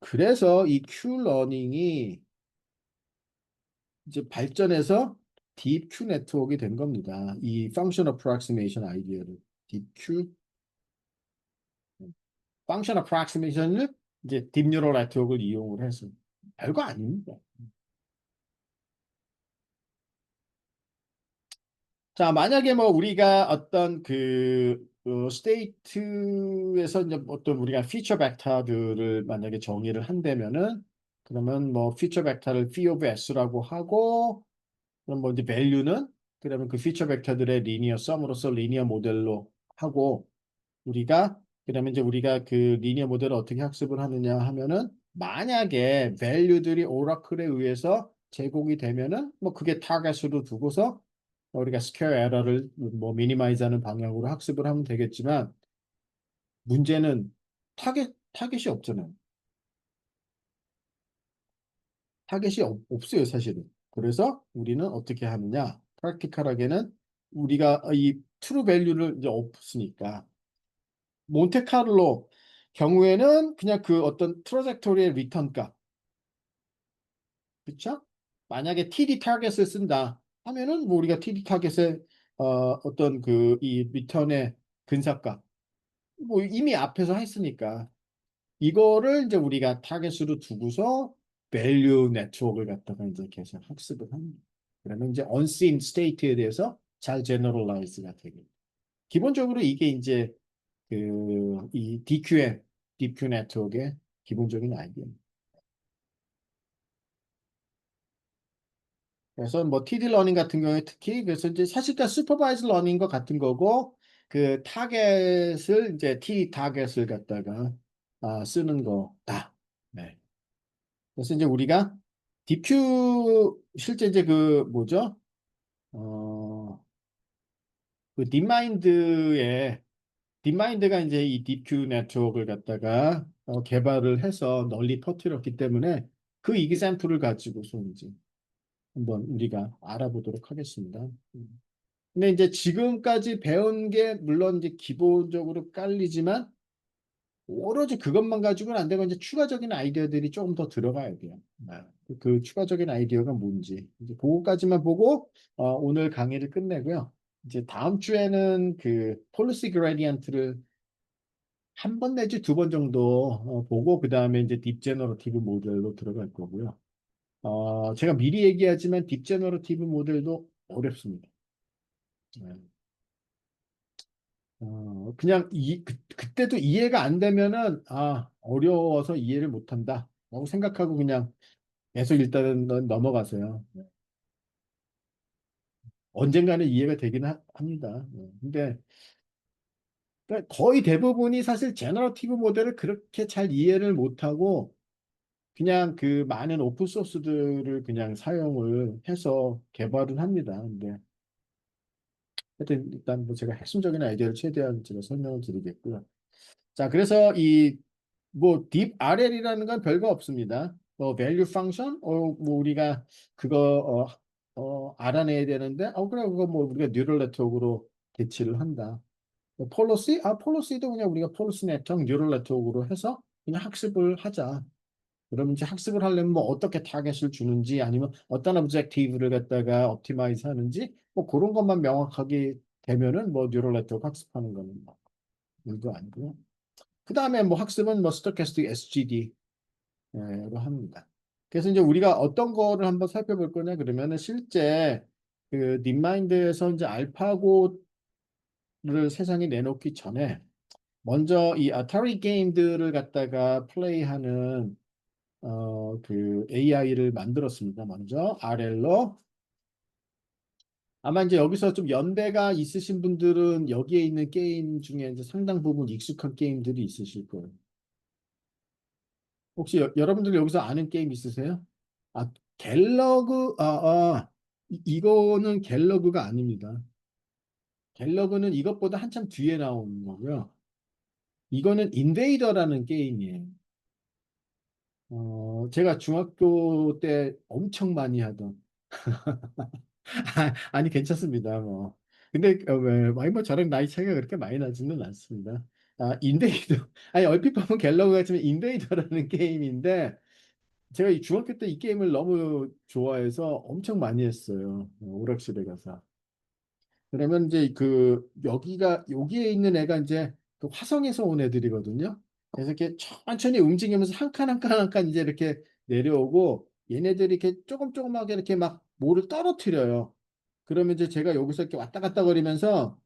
그래서 이 q learning이 이제 발전해서 deep Q 네트워크가 된 겁니다. 이 function approximation 아이디어를 deep Q 펑션 어프락시메이션을 이제 딥뉴럴 네트워크를 이용을 해서 별거 아닙니다. 자, 만약에 뭐 우리가 어떤 스테이트에서 이제 어떤 우리가 피처 벡터들을 만약에 정의를 한다면은 그러면 뭐 피처 벡터를 phi of s라고 하고 그럼 뭐 이제 value는 그러면 그 피처 벡터들의 리니어 썸으로서 리니어 모델로 하고 우리가 그러면 이제 우리가 그 리니어 모델을 어떻게 학습을 하느냐 하면은 만약에 밸류들이 오라클에 의해서 제공이 되면은 뭐 그게 타겟으로 두고서 우리가 스퀘어 에러를 뭐 미니마이즈하는 방향으로 학습을 하면 되겠지만 문제는 타겟이 없잖아요. 타겟이 없어요, 사실은. 그래서 우리는 어떻게 하느냐? 프랙티컬하게는 우리가 이 트루 밸류를 이제 없으니까 몬테카를로 경우에는 그냥 그 어떤 트로젝토리의 리턴 값, 그렇죠? 만약에 TD 타겟을 쓴다 하면은 뭐 우리가 TD 타겟의 어떤 그 이 리턴의 근사값 뭐 이미 앞에서 했으니까 이거를 이제 우리가 타겟으로 두고서 밸류 네트워크를 갖다가 이제 계속 학습을 합니다. 그러면 이제 unseen state에 대해서 잘 generalize가 되고 기본적으로 이게 이제 이 DQM, Deep Q 네트워크의 기본적인 아이디어입니다. 그래서 뭐 TD 러닝 같은 경우에 특히 그래서 이제 사실상 슈퍼바이즈 러닝과 같은 거고 그 타겟을 이제 T 타겟을 갖다가 쓰는 거다. 네. 그래서 이제 우리가 DQ 실제 이제 그 뭐죠? 어, 그 딥마인드가 이제 이 DQ 네트워크를 갖다가 개발을 해서 널리 퍼뜨렸기 때문에 그 이그샘플을 가지고서 이제 한번 우리가 알아보도록 하겠습니다. 근데 이제 지금까지 배운 게 물론 이제 기본적으로 깔리지만 오로지 그것만 가지고는 안 되고 이제 추가적인 아이디어들이 조금 더 들어가야 돼요. 그 추가적인 아이디어가 뭔지 이제 그거까지만 보고 오늘 강의를 끝내고요. 이제 다음 주에는 그 폴리시 그레디언트를 한 번 내지 두 번 정도 보고 그 다음에 이제 딥 제너러티브 모델로 들어갈 거고요. 제가 미리 얘기하지만 딥 제너러티브 모델도 어렵습니다. 네. 그냥 그때도 이해가 안 되면은 어려워서 이해를 못 한다 라고 생각하고 그냥 계속 일단은 넘어가세요. 언젠가는 이해가 되긴 합니다. 근데 그러니까 거의 대부분이 사실 제너러티브 모델을 그렇게 잘 이해를 못하고 그냥 그 많은 오픈 소스들을 그냥 사용을 해서 개발을 합니다. 근데 하여튼 일단 뭐 제가 핵심적인 아이디어를 최대한 제가 설명을 드리겠고요. 자, 그래서 이 뭐 딥 RL이라는 건 별거 없습니다. 뭐 value function, 뭐 우리가 그거 알아내야 되는데, 그래 그거 뭐 우리가 뉴럴 네트워크로 대치를 한다. 폴리시, 폴리시도 그냥 우리가 폴리시 네트워크, 뉴럴 네트워크로 해서 그냥 학습을 하자. 그러면 이제 학습을 하려면 뭐 어떻게 타겟을 주는지 아니면 어떤 오브젝티브를 갖다가 옵티마이즈 하는지 뭐 그런 것만 명확하게 되면은 뭐 뉴럴 네트워크 학습하는 거는 뭐 일도 아니고요. 그 다음에 뭐 학습은 뭐 스토캐스틱 SGD로 합니다. 그래서 이제 우리가 어떤 거를 한번 살펴볼 거냐 그러면은 실제 그 딥마인드에서 이제 알파고를 세상에 내놓기 전에 먼저 이 아타리 게임들을 갖다가 플레이하는 그 AI를 만들었습니다. 먼저 RL로 아마 이제 여기서 좀 연배가 있으신 분들은 여기에 있는 게임 중에 이제 상당 부분 익숙한 게임들이 있으실 거예요. 혹시 여러분들 여기서 아는 게임 있으세요? 갤러그, 이거는 갤러그가 아닙니다. 갤러그는 이것보다 한참 뒤에 나오는 거고요. 이거는 인베이더라는 게임이에요. 제가 중학교 때 엄청 많이 하던. 아니, 괜찮습니다. 뭐. 근데, 뭐 저랑 나이 차이가 그렇게 많이 나지는 않습니다. 인베이더. 아니, 얼핏 보면 갤러그 같지만 인베이더라는 게임인데, 제가 이 중학교 때 이 게임을 너무 좋아해서 엄청 많이 했어요. 오락실에 가서. 그러면 이제 여기에 있는 애가 이제 그 화성에서 온 애들이거든요. 그래서 이렇게 천천히 움직이면서 한 칸 한 칸 한 칸 이제 이렇게 내려오고 얘네들이 이렇게 조금하게 이렇게 막 뭐를 떨어뜨려요. 그러면 이제 제가 여기서 이렇게 왔다 갔다 거리면서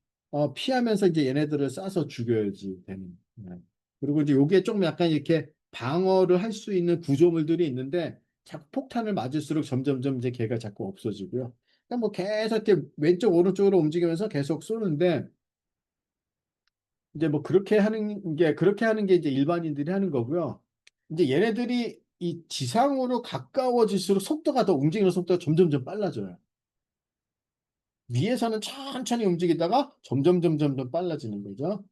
피하면서 이제 얘네들을 쏴서 죽여야지 되는. 네. 그리고 이제 요게 좀 약간 이렇게 방어를 할 수 있는 구조물들이 있는데 자꾸 폭탄을 맞을수록 점점점 이제 걔가 자꾸 없어지고요. 그러니까 뭐 계속 이렇게 왼쪽 오른쪽으로 움직이면서 계속 쏘는데 이제 뭐 그렇게 하는 게 이제 일반인들이 하는 거고요. 이제 얘네들이 이 지상으로 가까워질수록 속도가 더 움직이는 속도가 점점점 빨라져요. 위에서는 천천히 움직이다가 점점점 빨라지는 거죠.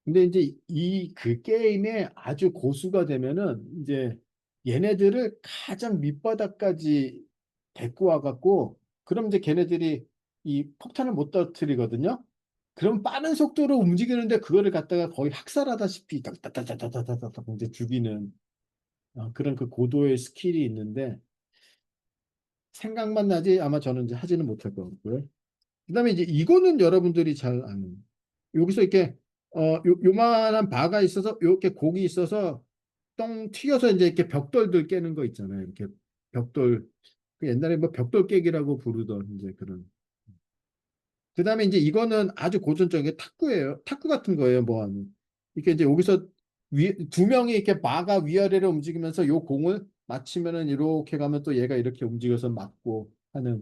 근데 이제 이 그 게임에 아주 고수가 되면은 이제 얘네들을 가장 밑바닥까지 데리고 와갖고 그럼 이제 걔네들이 이 폭탄을 못 터뜨리거든요. 그럼 빠른 속도로 움직이는데 그거를 갖다가 거의 학살하다시피 따따따따따따따 이제 죽이는 그런 그 고도의 스킬이 있는데 생각만 나지 아마 저는 이제 하지는 못할 것 같고요. 그다음에 이제 이거는 여러분들이 잘 아는 여기서 이렇게 요만한 바가 있어서 이렇게 곡이 있어서 똥 튀겨서 이제 이렇게 벽돌들 깨는 거 있잖아요. 이렇게 벽돌 그 옛날에 뭐 벽돌 깨기라고 부르던 이제 그런. 그다음에 이제 이거는 아주 고전적인 게 탁구예요. 탁구 같은 거예요. 뭐 하는. 이렇게 이제 여기서 두 명이 이렇게 마가 위아래로 움직이면서 요 공을 맞히면은 이렇게 가면 또 얘가 이렇게 움직여서 맞고 하는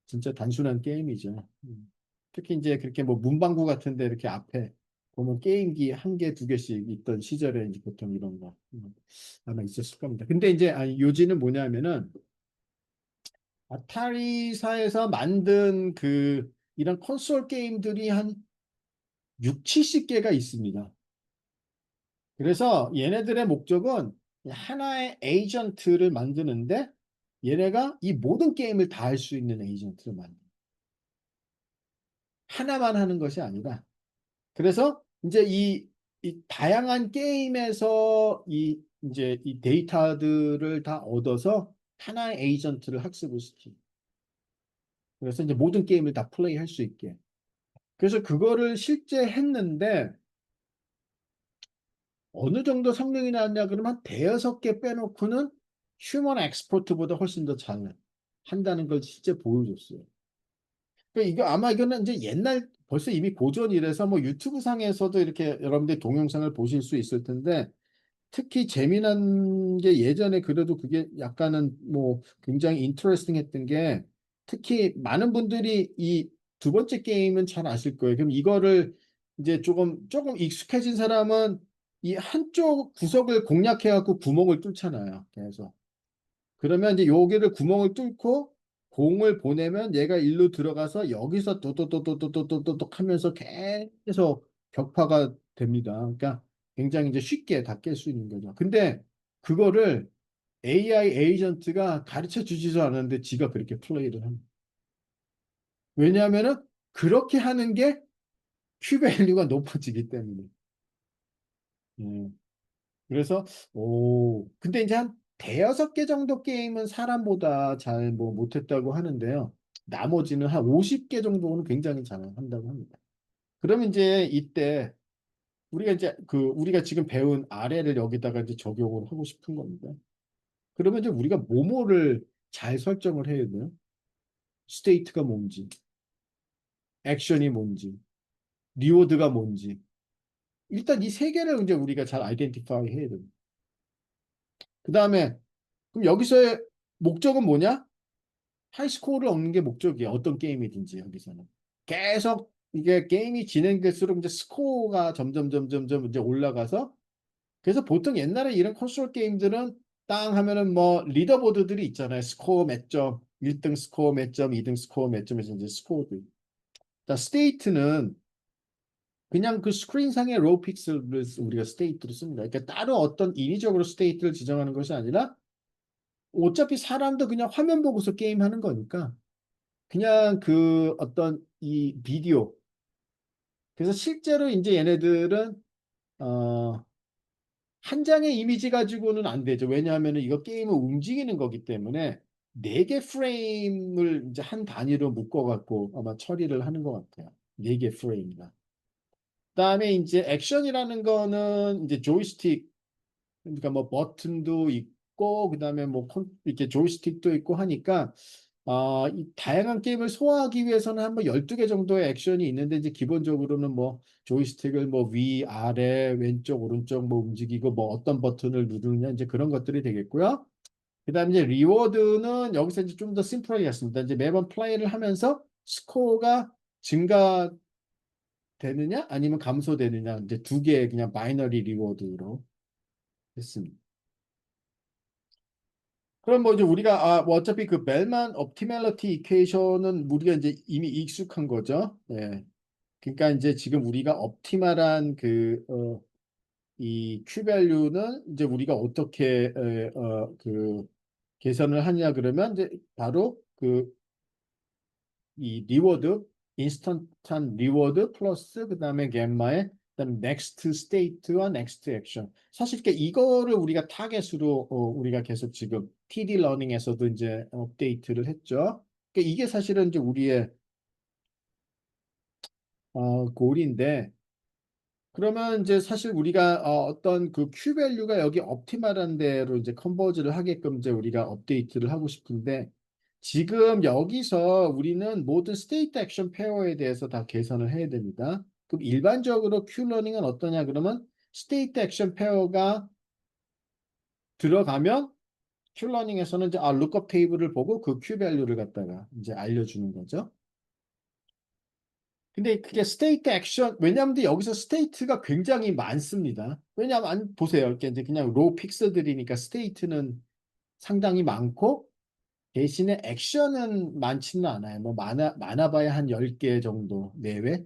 진짜 단순한 게임이죠. 특히 이제 그렇게 뭐 문방구 같은데 이렇게 앞에 보면 게임기 한 개, 두 개씩 있던 시절에 이제 보통 이런 거 아마 있었을 겁니다. 근데 이제 요지는 뭐냐면은 아타리사에서 만든 그 이런 콘솔 게임들이 한 6, 70개가 있습니다. 그래서 얘네들의 목적은 하나의 에이전트를 만드는데 얘네가 이 모든 게임을 다 할 수 있는 에이전트를 만든. 하나만 하는 것이 아니라 그래서 이제 이 다양한 게임에서 이제 이 데이터들을 다 얻어서 하나의 에이전트를 학습을 시키. 그래서 이제 모든 게임을 다 플레이할 수 있게. 그래서 그거를 실제 했는데 어느 정도 성능이 나왔냐 그러면 한 대여섯 개 빼놓고는 휴먼 엑스퍼트보다 훨씬 더 잘 한다는 걸 실제 보여줬어요. 그러니까 이거 아마 이거는 이제 옛날 벌써 이미 고전이라서 뭐 유튜브 상에서도 이렇게 여러분들 동영상을 보실 수 있을 텐데 특히 재미난 게 예전에 그래도 그게 약간은 뭐 굉장히 인터레스팅 했던 게 특히 많은 분들이 이 두 번째 게임은 잘 아실 거예요. 그럼 이거를 이제 조금 익숙해진 사람은 이 한쪽 구석을 공략해 갖고 구멍을 뚫잖아요. 그래서 그러면 이제 여기를 구멍을 뚫고 공을 보내면 얘가 일로 들어가서 여기서 또또또또또또또또 하면서 계속 격파가 됩니다. 그러니까 굉장히 이제 쉽게 다 깰 수 있는 거죠. 근데 그거를 AI 에이전트가 가르쳐 주지도 않았는데 지가 그렇게 플레이를 합니다. 왜냐하면은 그렇게 하는 게 Q밸류가 높아지기 때문에. 예. 그래서 근데 이제 한 대여섯 개 정도 게임은 사람보다 잘 뭐 못했다고 하는데요. 나머지는 한 50개 정도는 굉장히 잘 한다고 합니다. 그러면 이제 이때 우리가 이제 우리가 지금 배운 아래를 여기다가 이제 적용을 하고 싶은 겁니다. 그러면 이제 우리가 뭐뭐를 잘 설정을 해야 돼요. 스테이트가 뭔지, 액션이 뭔지, 리워드가 뭔지. 일단 이 세 개를 이제 우리가 잘 아이덴티파이 해야 돼요. 그 다음에 그럼 여기서의 목적은 뭐냐? 하이스코어를 얻는 게 목적이야. 어떤 게임이든지 여기서는. 계속 이게 게임이 진행될수록 이제 스코어가 점점 이제 올라가서 그래서 보통 옛날에 이런 콘솔 게임들은 땅 하면은 뭐 리더보드들이 있잖아요. 스코어 몇 점, 1등 스코어 몇 점, 2등 스코어 몇 점에서 이제 스코어들. 자, 스테이트는 그냥 그 스크린상의 로우 픽셀을 우리가 스테이트로 씁니다. 그러니까 따로 어떤 인위적으로 스테이트를 지정하는 것이 아니라 어차피 사람도 그냥 화면 보고서 게임하는 거니까 그냥 그 어떤 이 비디오. 그래서 실제로 이제 얘네들은 어, 한 장의 이미지 가지고는 안 되죠. 왜냐하면 이거 게임을 움직이는 거기 때문에 네 개 프레임을 이제 한 단위로 묶어갖고 아마 처리를 하는 것 같아요. 네 개 프레임이나. 그다음에 이제 액션이라는 거는 이제 조이스틱 그러니까 뭐 버튼도 있고 그다음에 뭐 이렇게 조이스틱도 있고 하니까 이 다양한 게임을 소화하기 위해서는 한 번 12개 정도의 액션이 있는데 이제 기본적으로는 뭐 조이스틱을 뭐 위, 아래, 왼쪽, 오른쪽 뭐 움직이고 뭐 어떤 버튼을 누르느냐 이제 그런 것들이 되겠고요. 그다음에 이제 리워드는 여기서 이제 좀 더 심플하게 했습니다. 이제 매번 플레이를 하면서 스코어가 증가되느냐 아니면 감소되느냐 이제 두 개의 그냥 바이너리 리워드로 했습니다. 그럼 뭐 이제 우리가 뭐 어차피 그 벨만 옵티멀리티 이퀘이션은 우리가 이제 이미 익숙한 거죠. 예. 그러니까 이제 지금 우리가 옵티멀한 이 Q-밸류는 이제 우리가 어떻게 계산을 하냐 그러면 이제 바로 이 리워드 인스턴트한 리워드 플러스 그다음에 갬마의 그다음 넥스트 스테이트와 넥스트 액션. 사실 이거를 우리가 타겟으로 우리가 계속 지금 TD 러닝에서도 이제 업데이트를 했죠. 그러니까 이게 사실은 이제 우리의 골인데 그러면 이제 사실 우리가 어떤 그 Q 밸류가 여기 옵티멀한 대로 이제 컨버즈를 하게끔 이제 우리가 업데이트를 하고 싶은데 지금 여기서 우리는 모든 스테이트 액션 페어에 대해서 다 계산을 해야 됩니다. 그럼 일반적으로 Q 러닝은 어떠냐 그러면 스테이트 액션 페어가 들어가면 Q 러닝에서는 이제 룩업 테이블을 보고 그 Q 밸류를 갖다가 이제 알려주는 거죠. 근데 그게 스테이트 액션 왜냐하면 여기서 스테이트가 굉장히 많습니다. 왜냐하면 보세요. 이렇게 이제 그냥 로 픽스들이니까 스테이트는 상당히 많고 대신에 액션은 많지는 않아요. 뭐 많아봐야 한 10개 정도 내외.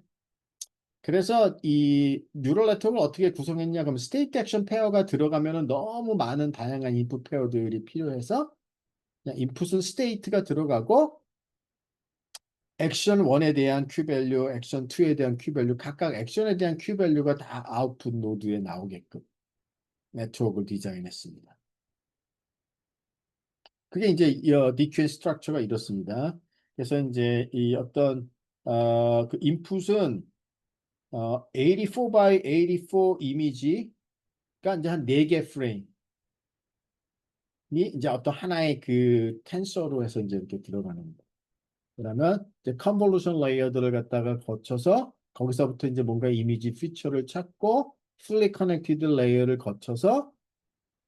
그래서 이 뉴럴 네트워크를 어떻게 구성했냐 그러면 스테이트 액션 페어가 들어가면은 너무 많은 다양한 인풋 페어들이 필요해서 그냥 인풋은 스테이트가 들어가고 액션 1에 대한 Q 밸류, 액션 2에 대한 Q 밸류, 각각 액션에 대한 Q 밸류가 다 아웃풋 노드에 나오게끔 네트워크를 디자인했습니다. 그게 이제 DQ의 스트럭처가 이렇습니다. 그래서 이제 이 어떤 그 인풋은 84 by 84 이미지가 이제 한 4개 프레임이 이제 어떤 하나의 그 텐서로 해서 이제 이렇게 들어가는 거예요. 그러면 이제 컨볼루션 레이어들을 갖다가 거쳐서 거기서부터 이제 뭔가 이미지 피처를 찾고 fully connected 레이어를 거쳐서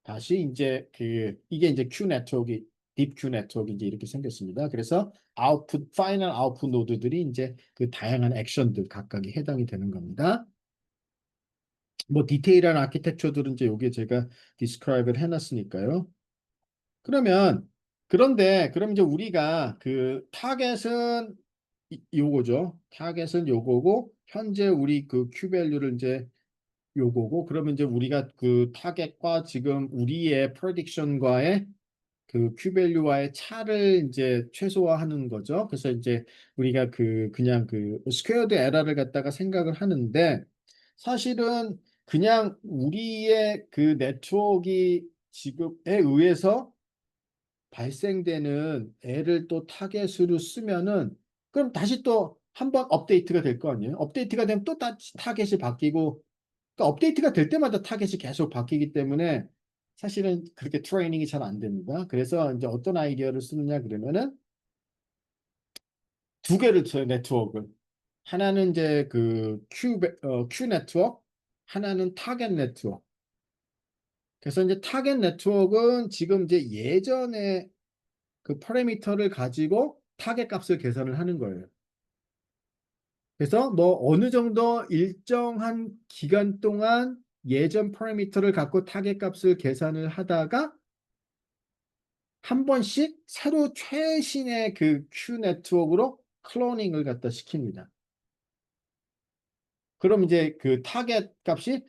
다시 이제 그 이게 이제 Q 네트워크, 딥 Q 네트워크 이제 이렇게 생겼습니다. 그래서 아웃풋 파이널 아웃풋 노드들이 이제 그 다양한 액션들 각각이 해당이 되는 겁니다. 뭐 디테일한 아키텍처들은 이제 여기에 제가 디스크라이브를 해놨으니까요. 그러면 그런데 그럼 이제 우리가 그 타겟은 요거죠. 타겟은 요거고 현재 우리 그 Q 밸류를 이제 요거고 그러면 이제 우리가 그 타겟과 지금 우리의 프레딕션과의 그 Q 밸류와의 차를 이제 최소화하는 거죠. 그래서 이제 우리가 그냥 그 스퀘어드 에러를 갖다가 생각을 하는데 사실은 그냥 우리의 그 네트워크가 지금에 의해서 발생되는 애를 또 타겟으로 쓰면은 그럼 다시 또 한 번 업데이트가 될 거 아니에요? 업데이트가 되면 또 다시 타겟이 바뀌고 그러니까 업데이트가 될 때마다 타겟이 계속 바뀌기 때문에 사실은 그렇게 트레이닝이 잘 안 됩니다. 그래서 이제 어떤 아이디어를 쓰느냐 그러면은 두 개를 써요, 네트워크를. 하나는 이제 그 Q 네트워크, 하나는 타겟 네트워크. 그래서 이제 타겟 네트워크는 지금 이제 예전에 그 파라미터를 가지고 타겟 값을 계산을 하는 거예요. 그래서 뭐 어느 정도 일정한 기간 동안 예전 파라미터를 갖고 타겟 값을 계산을 하다가 한 번씩 새로 최신의 그 Q 네트워크로 클로닝을 갖다 시킵니다. 그럼 이제 그 타겟 값이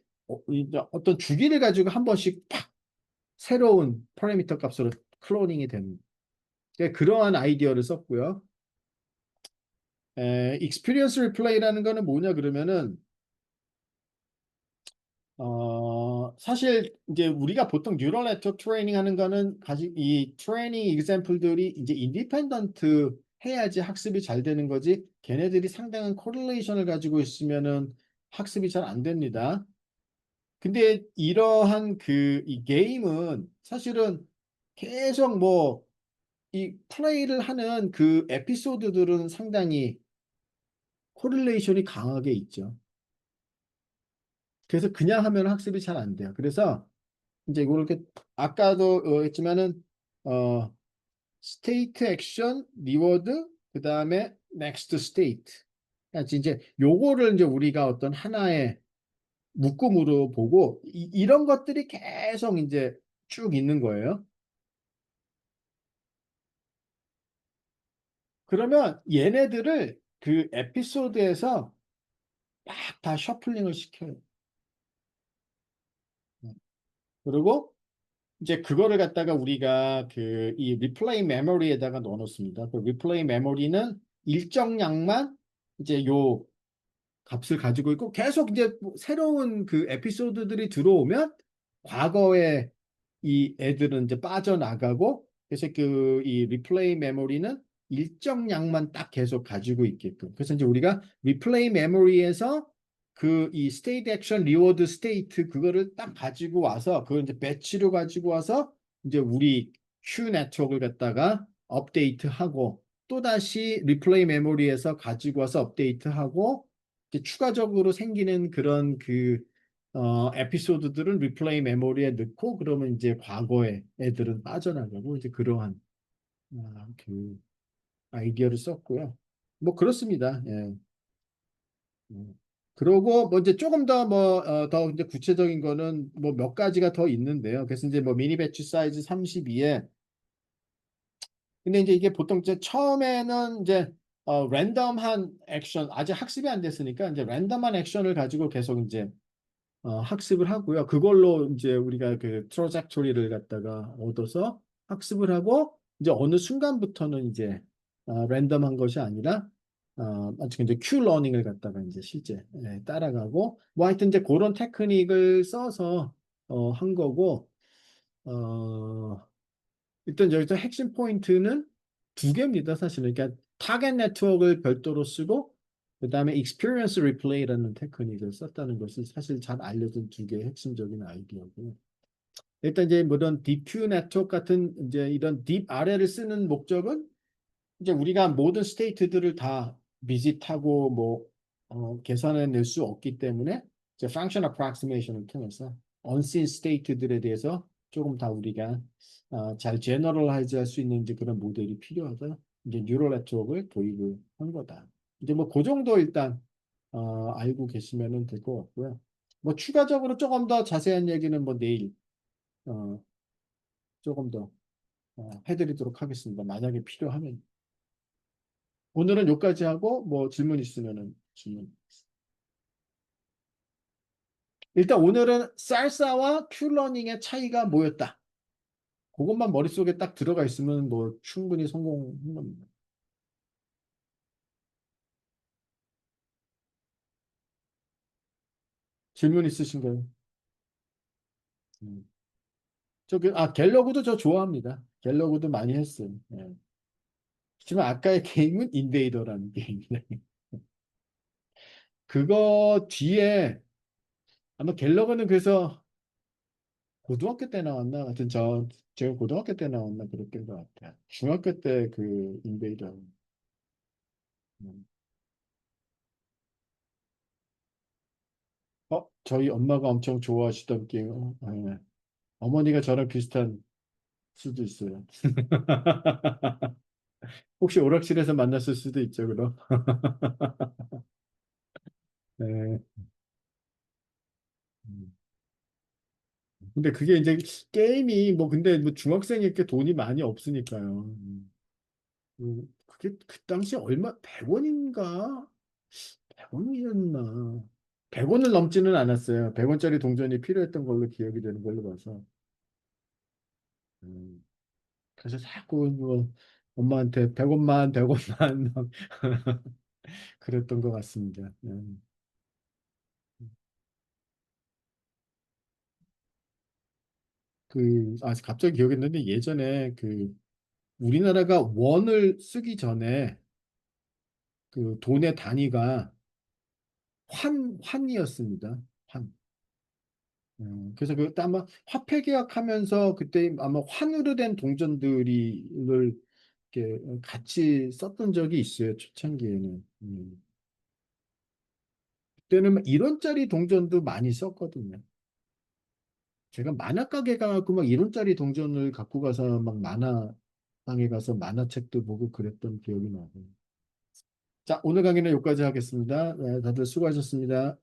이제 어떤 주기를 가지고 한 번씩 팍 새로운 파라미터 값으로 클로닝이 됩니다. 그러한 아이디어를 썼고요. 익스피리언스 리플레이라는 거는 뭐냐 그러면은 사실 이제 우리가 보통 뉴럴 네트워크 트레이닝 하는 거는 이 트레이닝 example들이 이제 인디펜던트 해야지 학습이 잘 되는 거지 걔네들이 상당한 코릴레이션을 가지고 있으면은 학습이 잘 안 됩니다. 근데 이러한 이 게임은 사실은 계속 뭐 이 플레이를 하는 그 에피소드들은 상당히 코릴레이션이 강하게 있죠. 그래서 그냥 하면 학습이 잘 안 돼요. 그래서 이제 이렇게 아까도 했지만은 스테이트 액션 리워드 그다음에 넥스트 스테이트 이제 요거를 이제 우리가 어떤 하나의 묶음으로 보고 이런 것들이 계속 이제 쭉 있는 거예요. 그러면 얘네들을 그 에피소드에서 막 다 셔플링을 시켜요. 그리고 이제 그거를 갖다가 우리가 이 리플레이 메모리에다가 넣어놓습니다. 그 리플레이 메모리는 일정량만 이제 요 값을 가지고 있고 계속 이제 뭐 새로운 그 에피소드들이 들어오면 과거에 이 애들은 이제 빠져나가고 그래서 이 리플레이 메모리는 일정량만 딱 계속 가지고 있게끔. 그래서 이제 우리가 리플레이 메모리에서 이 스테이트 액션 리워드 스테이트 그거를 딱 가지고 와서 그걸 이제 배치로 가지고 와서 이제 우리 큐 네트워크를 갖다가 업데이트하고 또다시 리플레이 메모리에서 가지고 와서 업데이트하고 이제 추가적으로 생기는 그런 에피소드들은 리플레이 메모리에 넣고 그러면 이제 과거에 애들은 빠져나가고 이제 그러한 그 아이디어를 썼고요. 뭐 그렇습니다. 예. 그러고 뭐 이제 조금 더 더 이제 구체적인 거는 뭐 몇 가지가 더 있는데요. 그래서 이제 뭐 미니 배치 사이즈 32에 근데 이제 이게 보통 이제 처음에는 이제 랜덤한 액션 아직 학습이 안 됐으니까 이제 랜덤한 액션을 가지고 계속 이제 학습을 하고요. 그걸로 이제 우리가 그 트로젝토리를 갖다가 얻어서 학습을 하고 이제 어느 순간부터는 이제 랜덤한 것이 아니라 아직 이제 큐 러닝을 갖다가 이제 실제 따라가고 뭐 하여튼 이제 그런 테크닉을 써서 한 거고 어, 일단 여기서 핵심 포인트는 두 개입니다, 사실은. 그러니까 타겟 네트워크를 별도로 쓰고 그다음에 익스피리언스 리플레이라는 테크닉을 썼다는 것이 사실 잘 알려진 두 개의 핵심적인 아이디어고요. 일단 이제 뭐 이런 DQ 네트워크 같은 이제 이런 딥 아래를 쓰는 목적은 이제 우리가 모든 스테이트들을 다 비짓하고 뭐 계산해낼 수 없기 때문에 이제 function approximation을 통해서 unseen state들에 대해서 조금 다 우리가 잘 generalize 할 수 있는 이제 그런 모델이 필요하다. 이제 뉴럴 네트워크를 도입을 한 거다. 이제 뭐 그 정도 일단 알고 계시면은 될 것 같고요. 뭐 추가적으로 조금 더 자세한 얘기는 뭐 내일 어, 조금 더 해드리도록 하겠습니다. 만약에 필요하면. 오늘은 여기까지 하고 뭐 질문 있으면은 질문. 일단 오늘은 쌀사와 큐러닝의 차이가 뭐였다. 그것만 머릿속에 딱 들어가 있으면 뭐 충분히 성공한 겁니다. 질문 있으신가요? 음. 갤러그도 저 좋아합니다. 갤러그도 많이 했어요. 예. 하지만 아까의 게임은 인베이더라는 게임이네. 그거 뒤에 아마 갤러그는 그래서 고등학교 때 나왔나? 하여튼 제가 고등학교 때 나왔나 그랬던 것 같아요. 중학교 때 그 인베이더. 음. 저희 엄마가 엄청 좋아하시던 게임. 네. 어머니가 저랑 비슷한 수도 있어요. 혹시 오락실에서 만났을 수도 있죠, 그럼. 네. 음. 근데 그게 이제 게임이 뭐 근데 뭐 중학생이 이렇게 돈이 많이 없으니까요. 그게 그 당시 얼마 100원인가? 100원이었나? 100원을 넘지는 않았어요. 100원짜리 동전이 필요했던 걸로 기억이 되는 걸로 봐서. 음. 그래서 자꾸 뭐 엄마한테 100원만 100원만 그랬던 것 같습니다. 갑자기 기억이 났는데 예전에 그 우리나라가 원을 쓰기 전에 그 돈의 단위가 환이었습니다. 환. 그래서 그 아마 화폐 계약하면서 그때 아마 환으로 된 동전들이 이렇게 같이 썼던 적이 있어요. 초창기에는. 그때는 1원짜리 동전도 많이 썼거든요. 제가 만화 가게 가고 막 1원짜리 동전을 갖고 가서 막 만화방에 가서 만화책도 보고 그랬던 기억이 나고. 자, 오늘 강의는 여기까지 하겠습니다. 네, 다들 수고하셨습니다.